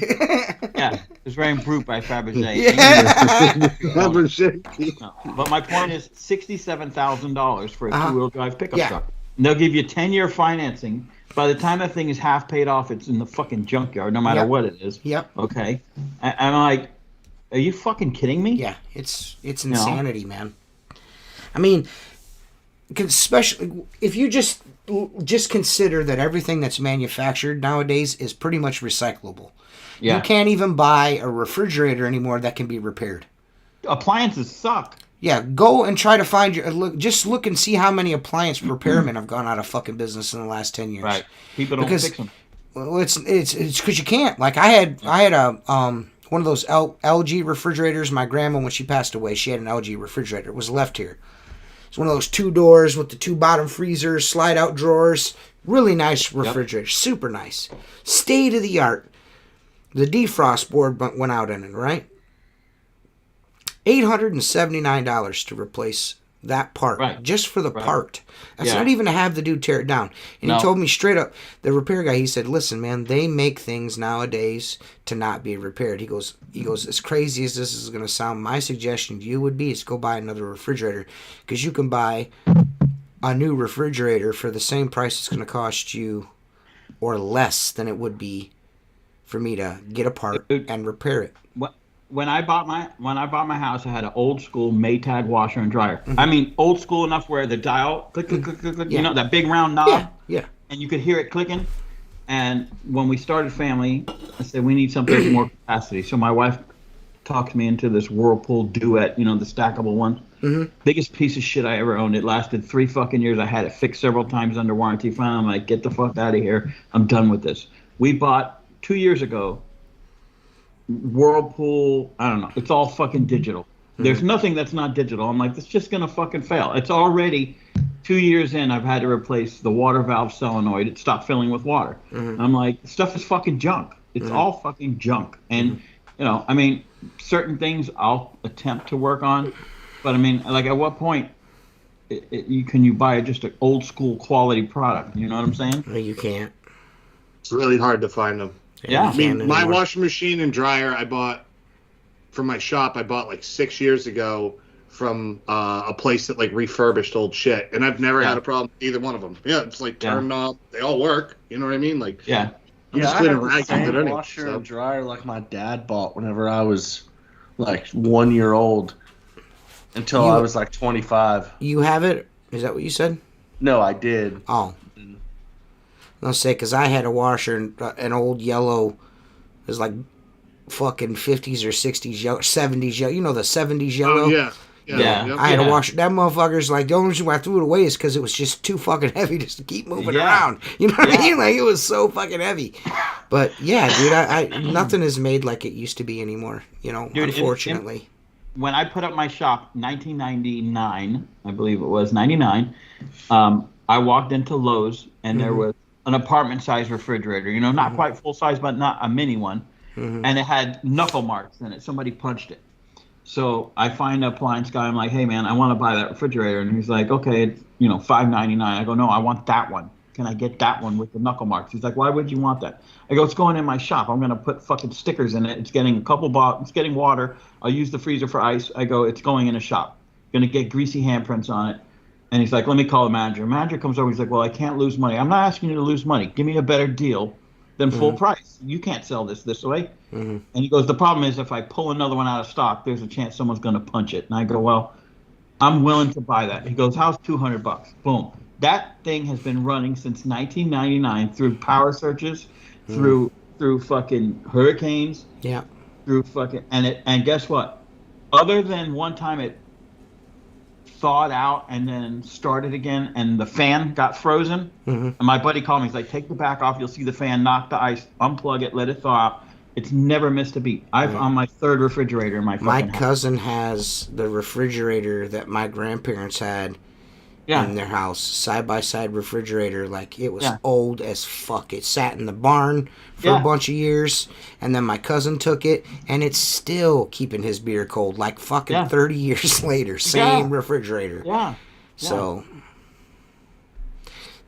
Yeah, he was wearing Brute by Fabergé. Yeah. But my point is $67,000 for a 2-wheel drive pickup truck. And they'll give you 10-year financing. By the time that thing is half paid off, it's in the fucking junkyard, no matter what it is. Yep. Okay. I'm like, are you fucking kidding me? Yeah, it's insanity, man. I mean, especially if you just consider that everything that's manufactured nowadays is pretty much recyclable. Yeah. You can't even buy a refrigerator anymore that can be repaired. Appliances suck. Yeah, go and try to find look and see how many appliance repairmen have gone out of fucking business in the last 10 years. Right. People don't fix them. Well, it's because you can't. Like I had a one of those LG refrigerators. My grandma, when she passed away, she had an LG refrigerator. It was left here. It's one of those 2 doors with the 2 bottom freezers, slide out drawers. Really nice refrigerator. Yep. Super nice. State of the art. The defrost board went out in it, right? $879 to replace that part, just for the part. That's not even to have the dude tear it down. And he told me straight up, the repair guy, he said, listen, man, they make things nowadays to not be repaired. He goes, as crazy as this is going to sound, my suggestion to you would be is go buy another refrigerator, because you can buy a new refrigerator for the same price it's going to cost you, or less than it would be for me to get a part and repair it. When I bought my house, I had an old school Maytag washer and dryer. Mm-hmm. I mean, old school enough where the dial click, click, click, click, click, you know, that big round knob. Yeah. And you could hear it clicking. And when we started family, I said we need something with more capacity. So my wife talked me into this Whirlpool Duet, you know, the stackable one. Mm-hmm. Biggest piece of shit I ever owned. It lasted 3 fucking years. I had it fixed several times under warranty. Finally, I'm like, get the fuck out of here. I'm done with this. We bought 2 years ago. Whirlpool, I don't know. It's all fucking digital. Mm-hmm. There's nothing that's not digital. I'm like, it's just going to fucking fail. It's already 2 years in, I've had to replace the water valve solenoid. It stopped filling with water. Mm-hmm. I'm like, stuff is fucking junk. It's all fucking junk. And, you know, I mean, certain things I'll attempt to work on. But, I mean, like, at what point can you buy just an old school quality product? You know what I'm saying? No, you can't. It's really hard to find them. Yeah, I mean, my washing machine and dryer I bought from my shop. I bought like 6 years ago from a place that like refurbished old shit, and I've never had a problem with either one of them. Yeah, it's like turned off. They all work. You know what I mean? Like I had the same washer and dryer like my dad bought whenever I was like 1 year old until I was like 25. You have it? Is that what you said? No, I did. Oh. I'll say, because I had a washer, an old yellow, it was like fucking 50s or 60s, 70s yellow. You know the 70s yellow? Oh, yeah. Yeah. I had to wash that motherfucker's like the only reason why I threw it away is because it was just too fucking heavy just to keep moving around. You know what I mean? Like it was so fucking heavy. But yeah, dude, I nothing is made like it used to be anymore. You know, dude, unfortunately. When I put up my shop, 1999, I believe it was 99. I walked into Lowe's and there was an apartment-sized refrigerator. You know, not quite full size, but not a mini one. And it had knuckle marks in it. Somebody punched it. So I find the appliance guy. I'm like, hey, man, I want to buy that refrigerator. And he's like, okay, it's, $5.99. I go, no, I want that one. Can I get that one with the knuckle marks? He's like, why would you want that? I go, it's going in my shop. I'm going to put fucking stickers in it. It's getting it's getting water. I'll use the freezer for ice. I go, it's going in a shop. Going to get greasy handprints on it. And he's like, let me call the manager. Manager comes over. He's like, well, I can't lose money. I'm not asking you to lose money. Give me a better deal than full price. You can't sell this way. And he goes, the problem is if I pull another one out of stock, there's a chance someone's going to punch it. And I go, well, I'm willing to buy that. He goes, how's $200? Boom. That thing has been running since 1999 through power surges, through fucking hurricanes, through fucking and guess what? Other than one time it thawed out and then started again, and the fan got frozen. And my buddy called me. He's like, take the back off. You'll see the fan knock the ice. Unplug it. Let it thaw out. It's never missed a beat. I'm on my third refrigerator in my fucking house. Cousin has the refrigerator that my grandparents had in their house. Side-by-side refrigerator. Like, it was old as fuck. It sat in the barn for a bunch of years, and then my cousin took it, and it's still keeping his beer cold. Like, fucking 30 years later. Same refrigerator. So...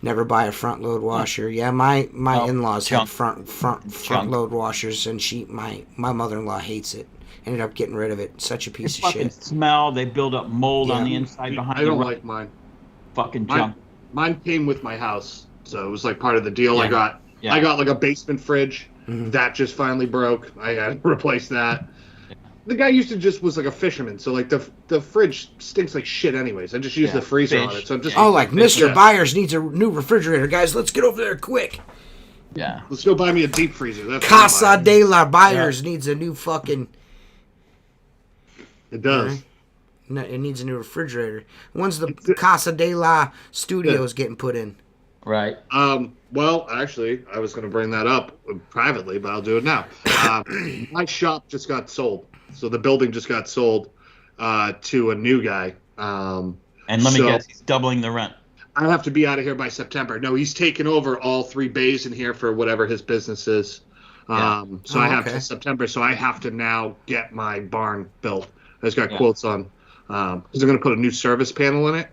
Never buy a front load washer. Yeah, my in-laws had front load washers, and my mother-in-law hates it. Ended up getting rid of it. Such a piece of shit. Smell. They build up mold on the inside behind. I don't like mine. Fucking junk. Mine came with my house, so it was like part of the deal. I got like a basement fridge that just finally broke. I had to replace that. The guy used to just was like a fisherman, so like the fridge stinks like shit anyways. I just use the freezer on it. So I'm just like Mr. Byers needs a new refrigerator, guys. Let's get over there quick. Yeah. Let's go buy me a deep freezer. That's Casa de la Byers needs a new fucking. It does. No, it needs a new refrigerator. When's the Casa de la Studios getting put in? Right. Well, actually, I was going to bring that up privately, but I'll do it now. My shop just got sold. So the building just got sold to a new guy. And let me guess, he's doubling the rent. I have to be out of here by September. No, he's taken over all 3 bays in here for whatever his business is. So I have to September. So I have to now get my barn built. I just got quotes on because they're going to put a new service panel in it.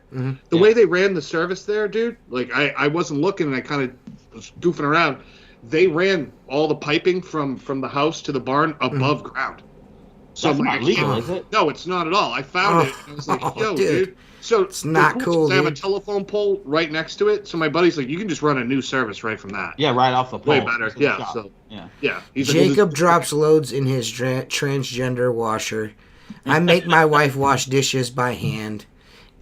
The way they ran the service there, dude, like I wasn't looking and I kind of was goofing around. They ran all the piping from the house to the barn above ground. So that's not legal, is it? No, it's not at all. I found it. And I was like, yo, dude. So it's not cool. They have a telephone pole right next to it. So my buddy's like, you can just run a new service right from that. Yeah, right off the pole. Way better. Yeah. So yeah. Jacob drops loads in his transgender washer. I make my wife wash dishes by hand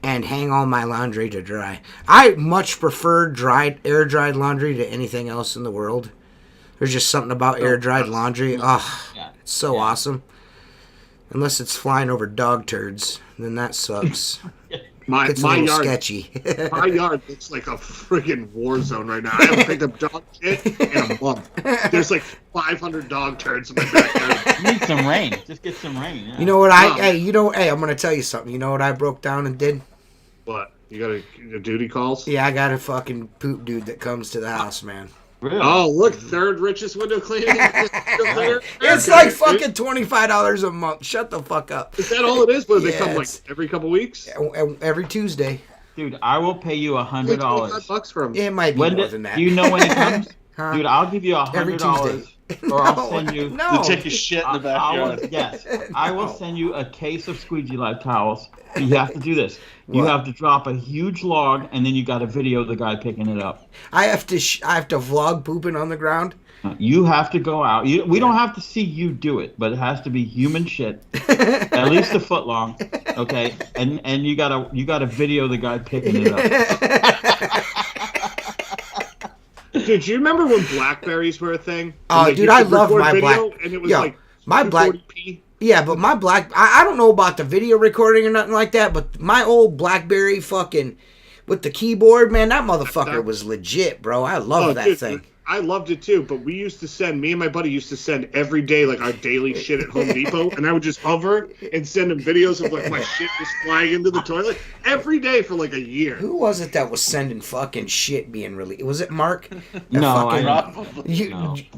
and hang all my laundry to dry. I much prefer air dried laundry to anything else in the world. There's just something about air dried laundry. It's so awesome. Unless it's flying over dog turds, then that sucks. It's a little yard, sketchy. My yard looks like a friggin' war zone right now. I haven't picked up dog shit in a month. There's like 500 dog turds in my backyard. You need some rain. Just get some rain. Yeah. You know what I'm gonna tell you something. You know what I broke down and did? What? You got a duty calls? Yeah, I got a fucking poop dude that comes to the house, man. Really? Oh, look, third richest window cleaning. It's like fucking $25 a month. Shut the fuck up. Is that all it is? But they come like every couple weeks? Every Tuesday. Dude, I will pay you $100. $25 for him. It might be more than that. Do you know when it comes? Dude, I'll give you Every $100. Tuesday. Or I'll send you to take a shit in the backyard. I will send you a case of Squeegee Life towels. You have to do this. You have to drop a huge log, and then you got to video the guy picking it up. I have to vlog pooping on the ground. You have to go out. We don't have to see you do it, but it has to be human shit, at least a foot long. Okay, and you gotta video the guy picking it up. Dude, do you remember when Blackberries were a thing? Oh, dude, I love my video, and it was like my 240p. Yeah, but my I don't know about the video recording or nothing like that, but my old BlackBerry fucking with the keyboard, man, that motherfucker was legit, bro. I love that thing. I loved it too, but me and my buddy used to send every day like our daily shit at Home Depot, and I would just hover and send him videos of like my shit just flying into the toilet every day for like a year. Who was it that was sending fucking shit being released? Was it Mark? No,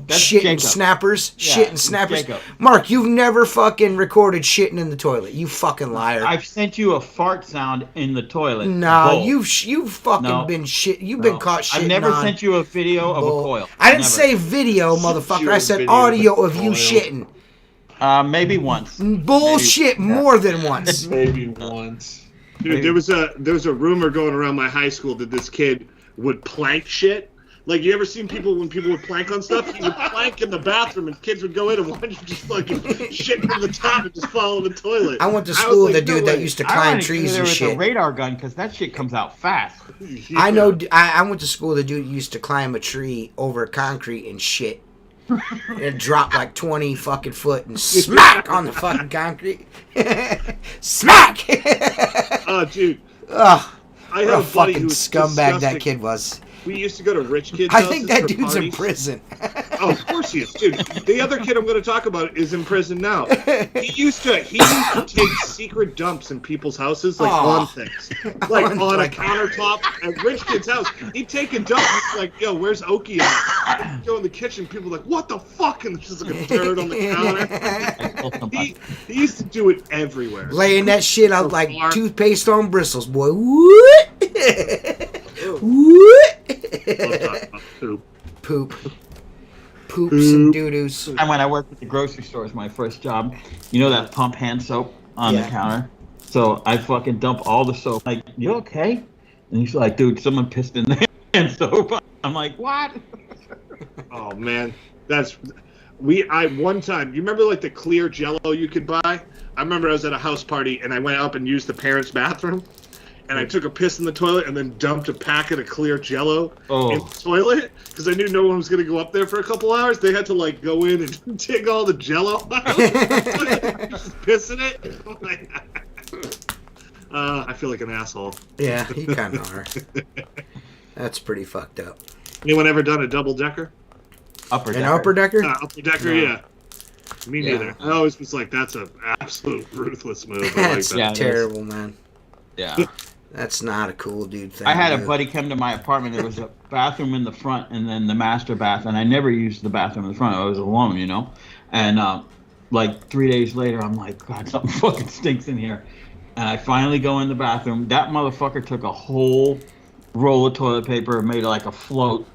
Shit and snappers. Yeah, Shit and snappers. Jacob. Mark, you've never fucking recorded shitting in the toilet. You fucking liar. I've sent you a fart sound in the toilet. No, Bull. you've fucking been shit. You've been caught shitting. I've never on. sent you a video of a coil. I didn't Never. say video, motherfucker. I said audio of you shitting. Maybe once. Bullshit, more than once. Maybe once. Dude, there was a rumor going around my high school that this kid would plank shit. Like, you ever seen people when people would plank on stuff? He would plank in the bathroom, and kids would go in and watch him just fucking shit from the top and just fall in the toilet. I went to school with a dude that used to climb trees and shit. With a radar gun, because that shit comes out fast. Yeah. I know. I went to school with a dude who used to climb a tree over concrete and shit. It dropped like 20 fucking foot and smack on the fucking concrete. Smack! Oh, dude. Ugh. I What had a a buddy fucking who was scumbag disgusting. that kid was. We used to go to rich kids' I houses think that for dude's in parties. prison. Oh, of course he is, dude. The other kid I'm going to talk about is in prison now. He used to take secret dumps in people's houses, like on things, like on a countertop at rich kid's house. He'd take a dump. And he's like, "Yo, where's Okie at?" He'd go in the kitchen. People are like, "What the fuck?" And there's just like a dirt on the counter. He used to do it everywhere. Laying that shit out like toothpaste on bristles, boy. What? What? Poop. Poops and doo-doos. And when I worked at the grocery store as my first job, you know that pump hand soap on the counter? So I fucking dump all the soap. Like, you okay? And he's like, dude, someone pissed in the hand soap. I'm like, what? Oh man, one time, you remember like the clear Jello you could buy? I remember I was at a house party and I went up and used the parents' bathroom. And I took a piss in the toilet and then dumped a packet of clear Jello in the toilet because I knew no one was going to go up there for a couple hours. They had to like go in and take all the Jello out, just piss in it. I feel like an asshole. Yeah, you kind of are. That's pretty fucked up. Anyone ever done a double decker? Upper An upper decker? Upper decker, yeah. Me neither. I always was like, that's an absolute ruthless move. That's I like that. terrible, man. Yeah. That's not a cool dude thing. I had to a do. buddy come to my apartment. There was a bathroom in the front and then the master bath. And I never used the bathroom in the front. I was alone, you know. And like 3 days later, I'm like, God, something fucking stinks in here. And I finally go in the bathroom. That motherfucker took a whole roll of toilet paper, made it like a float,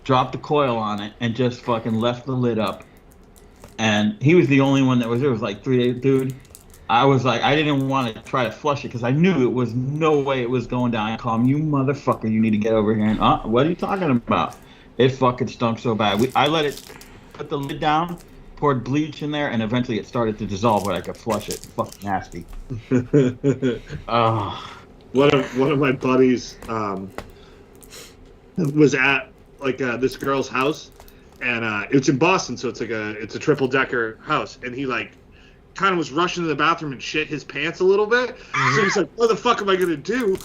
dropped the coil on it, and just fucking left the lid up. And he was the only one that was there. It was like 3 days, dude. I was like, I didn't want to try to flush it because I knew it was no way it was going down. I called him, you motherfucker, you need to get over here. And what are you talking about? It fucking stunk so bad. I let it, put the lid down, poured bleach in there, and eventually it started to dissolve where I could flush it. Fucking nasty. One of my buddies was at like this girl's house, and it's in Boston, so it's a triple decker house, and he like kind of was rushing to the bathroom and shit his pants a little bit. So he's like, what the fuck am I gonna do?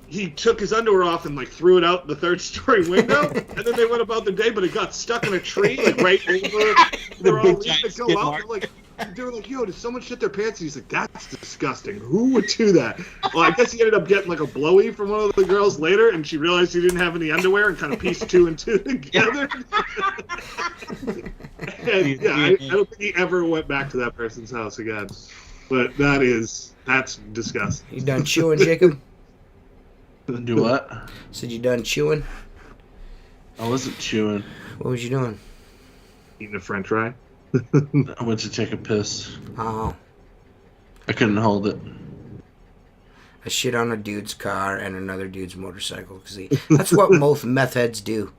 He took his underwear off and like threw it out the third story window, and then they went about their day, but it got stuck in a tree like right over. They were all leaving to go out. They were like, yo, did someone shit their pants? And he's like, that's disgusting. Who would do that? Well, I guess he ended up getting like a blowy from one of the girls later, and she realized he didn't have any underwear and kind of pieced two and two together. And, yeah, I don't think he ever went back to that person's house again. But that's disgusting. You done chewing, Jacob? Do what? Said you done chewing? I wasn't chewing. What was you doing? Eating a French fry. I went to take a piss. Oh. I couldn't hold it. I shit on a dude's car and another dude's motorcycle. Cause that's what most meth heads do.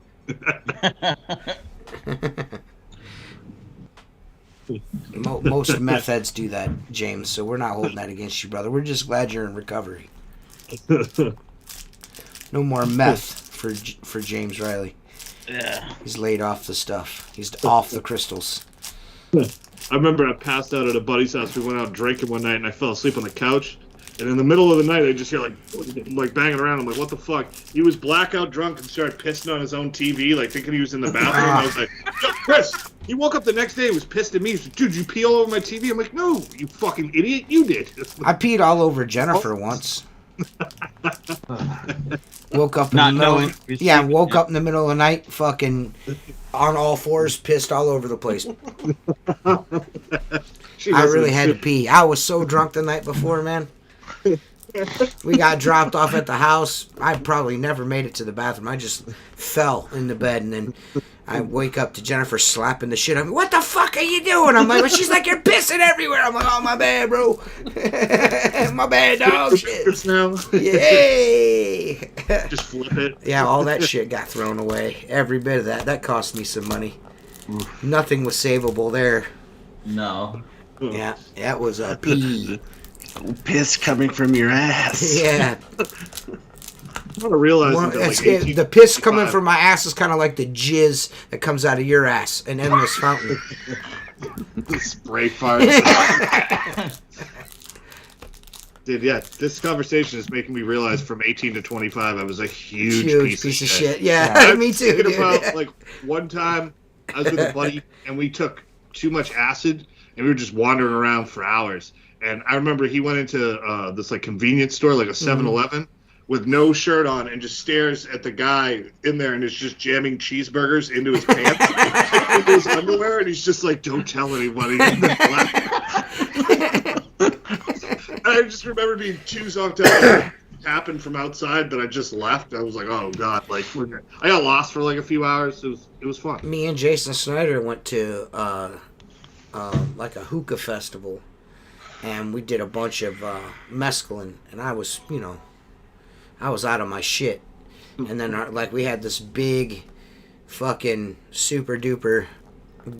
Most meth heads do that, James, so we're not holding that against you, brother. We're just glad you're in recovery. No more meth for James Riley. Yeah. He's laid off the stuff. He's off the crystals. I remember I passed out at a buddy's house. We went out drinking one night, and I fell asleep on the couch. And in the middle of the night, I just hear like banging around. I'm like, what the fuck? He was blackout drunk and started pissing on his own TV, like thinking he was in the bathroom. I was like, Chris. He woke up the next day and was pissed at me. He said, dude, you pee all over my TV? I'm like, no, you fucking idiot. You did. I peed all over Jennifer once. Woke up in the middle. Woke up in the middle of the night, fucking on all fours, pissed all over the place. I really had to pee. I was so drunk the night before, man. We got dropped off at the house. I probably never made it to the bathroom. I just fell in the bed, and then I wake up to Jennifer slapping the shit out of me. What the fuck are you doing? I'm like, well, she's like, you're pissing everywhere. I'm like, oh, my bad, bro. My bad, dog. Shit. Now. Yay. Just flip it. Yeah, all that shit got thrown away. Every bit of that. That cost me some money. Nothing was savable there. No. Yeah, that was a pee. Piss coming from your ass. Yeah. I'm gonna realize that the piss coming from my ass is kind of like the jizz that comes out of your ass, an endless fountain. Spray fire. Dude, yeah, this conversation is making me realize from 18 to 25, I was a huge piece of shit. Yeah, me too. Thinking about, like, one time I was with a buddy and we took too much acid and we were just wandering around for hours. And I remember he went into this like convenience store, like a 7-Eleven, with no shirt on and just stares at the guy in there and is just jamming cheeseburgers into his pants, into his underwear, and he's just like, "Don't tell anybody." I just remember being too zonked out. Happened from outside, but I just left. I was like, "Oh God!" Like, I got lost for like a few hours. It was fun. Me and Jason Snyder went to like a hookah festival. And we did a bunch of mescaline, and I was out of my shit. And then, we had this big, fucking super duper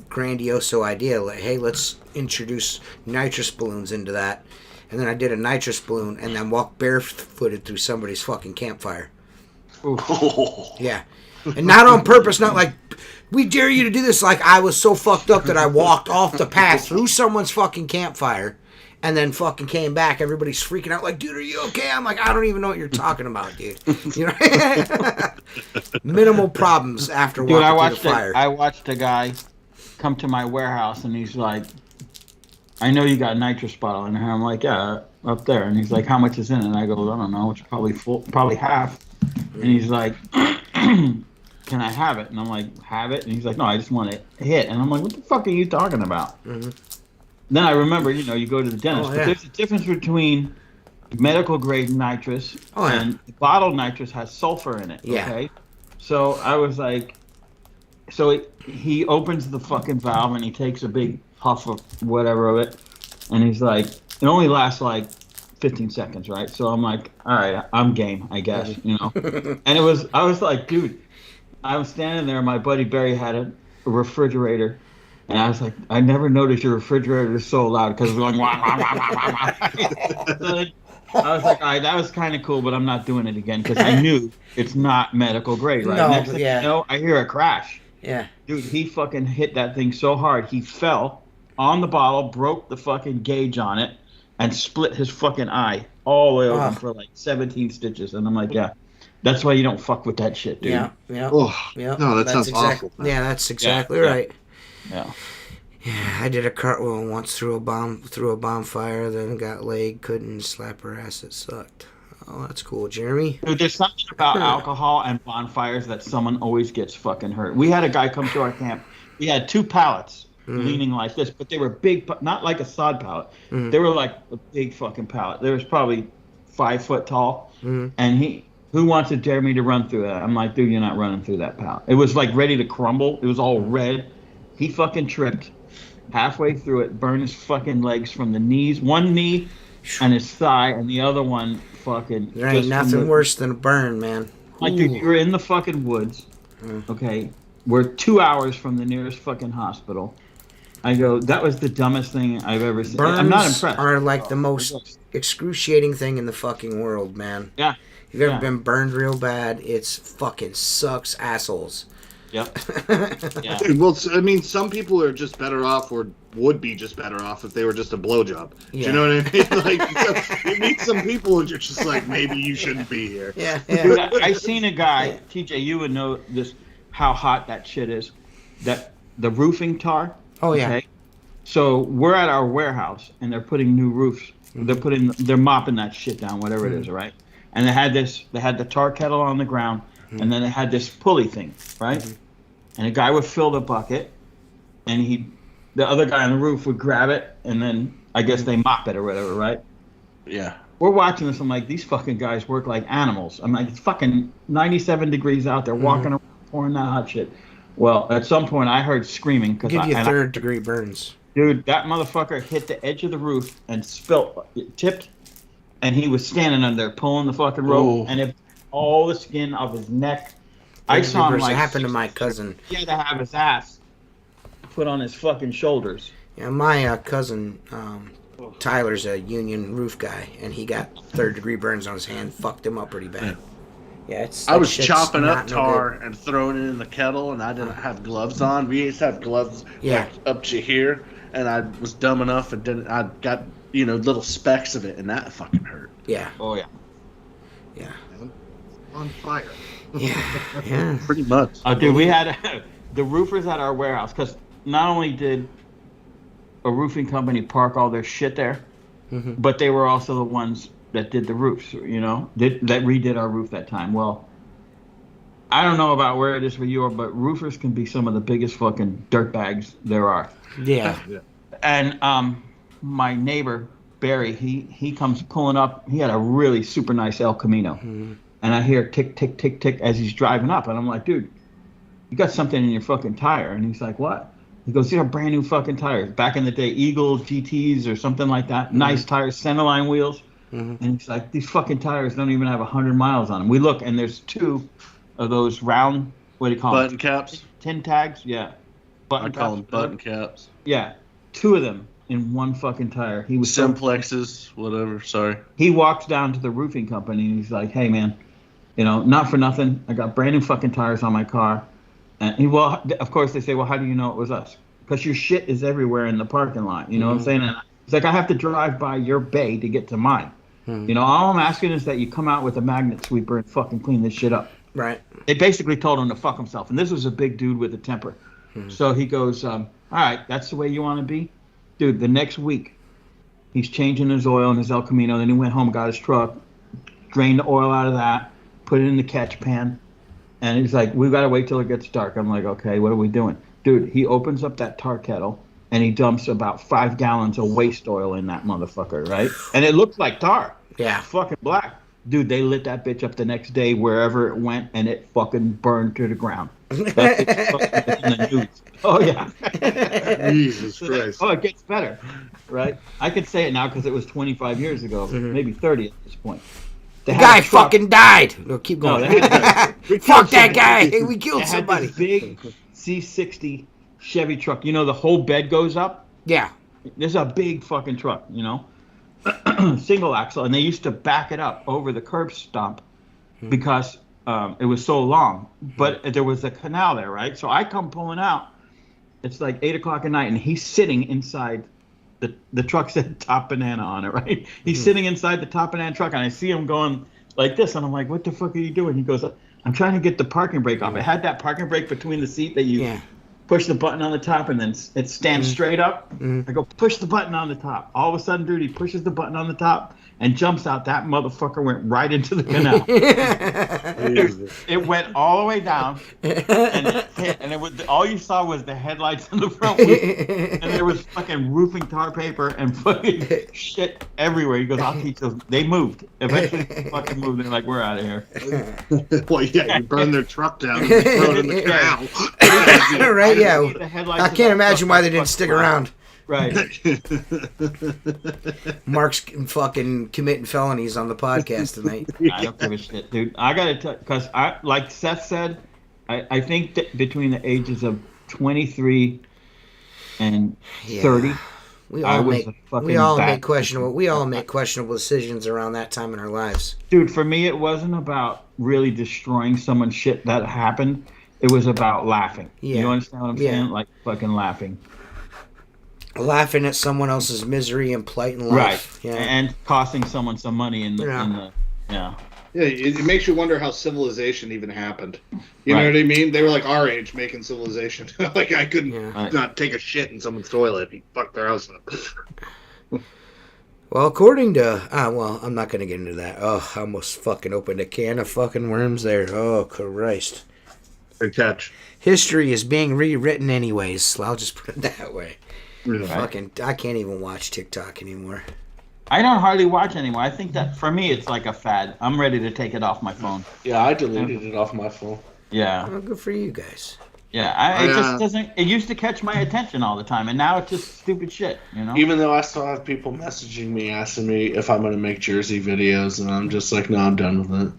grandioso idea. Like, hey, let's introduce nitrous balloons into that. And then I did a nitrous balloon, and then walked barefooted through somebody's fucking campfire. Oh. Yeah. And not on purpose, not like, we dare you to do this. Like, I was so fucked up that I walked off the path through someone's fucking campfire. And then fucking came back. Everybody's freaking out like, dude, are you okay? I'm like, I don't even know what you're talking about, dude. You know, minimal problems after walking through the fire. I watched a guy come to my warehouse, and he's like, I know you got a nitrous bottle in here. I'm like, yeah, up there. And he's like, how much is in it? And I go, I don't know. It's probably full, probably half. And he's like, can I have it? And I'm like, have it? And he's like, no, I just want it hit. And I'm like, what the fuck are you talking about? Mm-hmm. Then I remember, you go to the dentist, but there's a difference between medical grade nitrous and bottled nitrous has sulfur in it. Yeah. Okay. So I was like, he opens the fucking valve and he takes a big puff of whatever of it, and he's like, it only lasts like 15 seconds, right? So I'm like, all right, I'm game, I guess, And I was like, dude, I was standing there. My buddy Barry had a refrigerator. And I was like, I never noticed your refrigerator is so loud because it was going wah, wah, wah, wah, wah, wah. So I was like, all right, that was kind of cool, but I'm not doing it again because I knew it's not medical grade, right? Next thing you know, I hear a crash. Yeah. Dude, he fucking hit that thing so hard, he fell on the bottle, broke the fucking gauge on it, and split his fucking eye all the way open for like 17 stitches. And I'm like, yeah. That's why you don't fuck with that shit, dude. Yeah. Oh, no, that sounds awful. Yeah, that's exactly right. Yeah. Yeah, I did a cartwheel once through a bonfire, then got laid, couldn't slap her ass. It sucked. Oh, that's cool, Jeremy. Dude, there's something about alcohol and bonfires that someone always gets fucking hurt. We had a guy come to our camp. We had 2 pallets leaning like this, but they were big, not like a sod pallet. They were like a big fucking pallet. They was probably 5 foot tall, and who wanted Jeremy to run through that? I'm like, dude, you're not running through that pallet. It was like ready to crumble. It was all red. He fucking tripped halfway through it, burned his fucking legs from the knees, one knee and his thigh, and the other one fucking. There ain't nothing worse than a burn, man. Like, dude, you were in the fucking woods. Okay, we're 2 hours from the nearest fucking hospital. I go, that was the dumbest thing I've ever seen. Burns I'm not impressed. Are like the most excruciating thing in the fucking world, man. Yeah. If you've ever been burned real bad, it's fucking sucks assholes. Yep. Yeah. Dude, well, I mean, some people are just better off, or would be just better off if they were just a blowjob. Do you know what I mean? Like, you meet some people and you're just like, maybe you shouldn't be here. Yeah. Dude, I seen a guy, TJ, you would know this, how hot that shit is. That the roofing tar. Oh yeah. Okay? So we're at our warehouse and they're putting new roofs. They're mopping that shit down, whatever it is, right? And they had the tar kettle on the ground, and then they had this pulley thing, right? And a guy would fill the bucket, and the other guy on the roof would grab it, and then I guess they mop it or whatever, right? Yeah. We're watching this. I'm like, these fucking guys work like animals. I'm like, it's fucking 97 degrees out there, walking around, pouring that hot shit. Well, at some point, I heard screaming. Give you third-degree burns. Dude, that motherfucker hit the edge of the roof and tipped, and he was standing under there pulling the fucking rope, and it all the skin of his neck. I saw him like. It happened to my cousin. He had to have his ass put on his fucking shoulders. Yeah, my cousin Tyler's a union roof guy, and he got third-degree burns on his hand. Fucked him up pretty bad. Yeah, I was chopping up tar and throwing it in the kettle, and I didn't have gloves on. We used to have gloves like up to here, and I was dumb enough and didn't. I got little specks of it, and that fucking hurt. Yeah. Oh yeah. Yeah. On fire. Yeah. Pretty much. Dude, we had the roofers at our warehouse, because not only did a roofing company park all their shit there, but they were also the ones that did the roofs, that redid our roof that time. Well, I don't know about where it is for you, but roofers can be some of the biggest fucking dirtbags there are. Yeah. And my neighbor, Barry, he comes pulling up. He had a really super nice El Camino. And I hear tick, tick, tick, tick as he's driving up. And I'm like, dude, you got something in your fucking tire. And he's like, what? He goes, these are brand new fucking tires. Back in the day, Eagles, GTs, or something like that. Nice tires, centerline wheels. And he's like, these fucking tires don't even have 100 miles on them. We look, and there's two of those round, what do you call them? Button caps? Tin tags? Yeah. I call them button caps. Yeah. Two of them in one fucking tire. He was Simplexes, whatever, sorry. He walks down to the roofing company, and he's like, hey, man, not for nothing, I got brand new fucking tires on my car. And of course, they say, well, how do you know it was us? Because your shit is everywhere in the parking lot. You know what I'm saying? And it's like, I have to drive by your bay to get to mine. All I'm asking is that you come out with a magnet sweeper and fucking clean this shit up. Right. They basically told him to fuck himself. And this was a big dude with a temper. So he goes, all right, that's the way you want to be? Dude, the next week, he's changing his oil in his El Camino. Then he went home, got his truck, drained the oil out of that, put it in the catch pan. And he's like, we got to wait till it gets dark. I'm like, okay, what are we doing? Dude, he opens up that tar kettle, and he dumps about 5 gallons of waste oil in that motherfucker, right? And it looked like tar. Yeah. Fucking black. Dude, they lit that bitch up the next day wherever it went, and it fucking burned to the ground. That bitch fucking in the news. Oh, yeah. Jesus Christ. Oh, it gets better, right? I could say it now because it was 25 years ago, maybe 30 at this point. The guy fucking died. No, keep going. Fuck that guy. Hey, we killed somebody. This big C60 Chevy truck. The whole bed goes up. Yeah. This is a big fucking truck, single axle, and they used to back it up over the curb stump because it was so long. But there was a canal there, right? So I come pulling out. It's like 8 o'clock at night, and he's sitting inside. The truck said Top Banana on it, right? He's sitting inside the Top Banana truck, and I see him going like this, and I'm like, what the fuck are you doing? He goes, I'm trying to get the parking brake off. It had that parking brake between the seat that you push the button on the top, and then it stands straight up. I go, push the button on the top. All of a sudden, dude, he pushes the button on the top and jumps out. That motherfucker went right into the canal. It went all the way down, and it was all you saw was the headlights in the front wheel, and there was fucking roofing tar paper and fucking shit everywhere. He goes, I'll teach those. They moved. Eventually, they fucking moved. They're like, we're out of here. Well, yeah, you burn their truck down and throw it in the canal. Right, yeah. I can't imagine why they didn't stick around. Right. Mark's fucking committing felonies on the podcast tonight. I don't give a shit, dude. I gotta tell, because like Seth said, I think that between the ages of 23 and 30, we all make questionable decisions around that time in our lives. Dude, for me, it wasn't about really destroying someone's shit that happened. it was about laughing. Yeah. You understand what I'm Yeah. saying? Like fucking laughing. Laughing at someone else's misery and plight in life. Right. Yeah. And costing someone some money in the yeah. Yeah, it makes you wonder how civilization even happened. You know Right. what I mean? They were like our age making civilization. Like I couldn't Yeah. not take a shit in someone's toilet. He fucked their house up. Well, according to I'm not gonna get into that. Oh, I almost fucking opened a can of fucking worms there. Oh Christ. Good catch. History is being rewritten anyways. I'll just put it that way. Yeah. Fucking, I can't even watch TikTok anymore. I don't hardly watch anymore. I think that for me it's like a fad. I'm ready to take it off my phone. Yeah, I deleted it off my phone. Yeah. Well, good for you guys. Yeah, it just doesn't. It used to catch my attention all the time, and now it's just stupid shit. You know. Even though I still have people messaging me asking me if I'm going to make Jersey videos, and I'm just like, no, I'm done with it.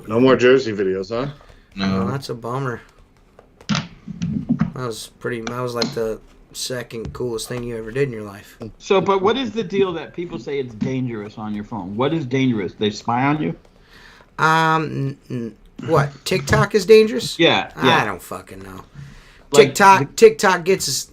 No more Jersey videos, huh? Oh, that's a bummer. That was like the second coolest thing you ever did in your life. So, but what is the deal that people say it's dangerous on your phone? What is dangerous? They spy on you? What? TikTok is dangerous? Yeah. I don't fucking know. Like, TikTok gets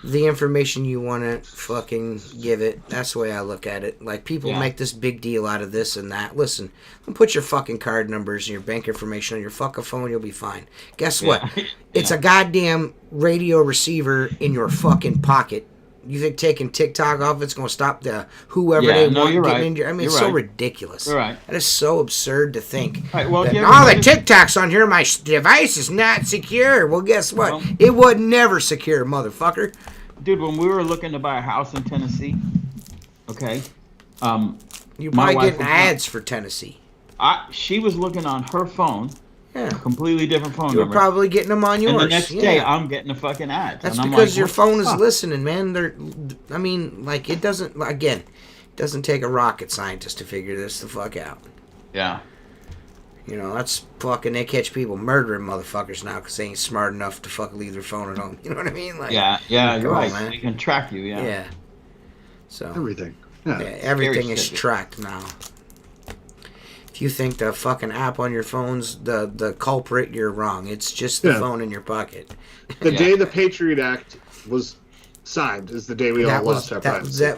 the information you want to fucking give it. That's the way I look at it. Like, people make this big deal out of this and that. Listen, don't put your fucking card numbers and your bank information on your fucking phone. You'll be fine. Guess what? It's a goddamn radio receiver in your fucking pocket. You think taking TikTok off it's going to stop the whoever they want getting in your... I mean, it's so ridiculous. You're right. That is so absurd to think. Right, well, That, the TikTok's on here, my device is not secure. Well, guess what? Well, It was never secure, motherfucker. Dude, when we were looking to buy a house in Tennessee, okay, You're my probably wife getting was ads for Tennessee. she was looking on her phone, Yeah. completely different phone You're number. probably getting them on yours. And the next day, I'm getting the fucking ads. That's and I'm because like, your what phone the is fuck? listening, man. It doesn't take a rocket scientist to figure this the fuck out. Yeah. You know, that's fucking, they catch people murdering motherfuckers now because they ain't smart enough to fucking leave their phone at home. You know what I mean? Like, Yeah, you're come on, right. man. They can track you, Yeah. So, Everything. yeah, Yeah. everything is shit. tracked now. If you think the fucking app on your phone's the culprit, you're wrong. It's just the phone in your pocket. The day the Patriot Act was signed is the day we all lost our privacy.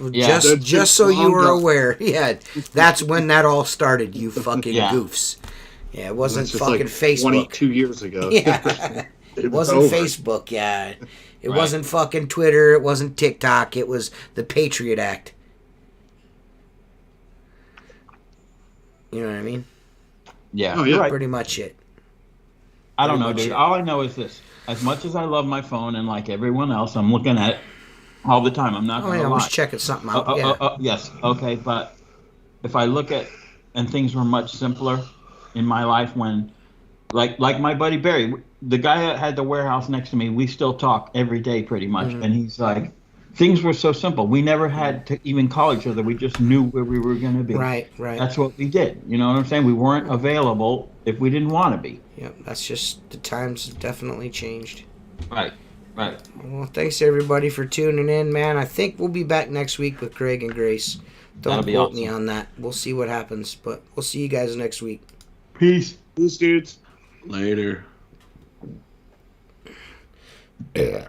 Just so you were aware. Yeah, that's when that all started, you fucking goofs. Yeah, it wasn't That's just fucking like Facebook. 22 years ago. Yeah. It wasn't over. Facebook, yeah. It wasn't fucking Twitter, it wasn't TikTok, it was the Patriot Act. You know what I mean? Yeah. Oh, yeah. Right. Pretty much it. I don't Pretty know, much dude. it. All I know is this. As much as I love my phone and like everyone else, I'm looking at it all the time. I'm not Oh going yeah, to I lie. was checking something out. Yes. Okay. But if I look at, and things were much simpler in my life when, like my buddy Barry, the guy that had the warehouse next to me, we still talk every day pretty much. Mm-hmm. And he's like, things were so simple. We never had to even call each other. We just knew where we were going to be. Right. That's what we did. You know what I'm saying? We weren't available if we didn't want to be. Yep, that's just, the times have definitely changed. Right. Well, thanks everybody for tuning in, man. I think we'll be back next week with Craig and Grace. Don't That'll be quote me awesome. on that. We'll see what happens, but we'll see you guys next week. Peace. These dudes. Later. Yeah.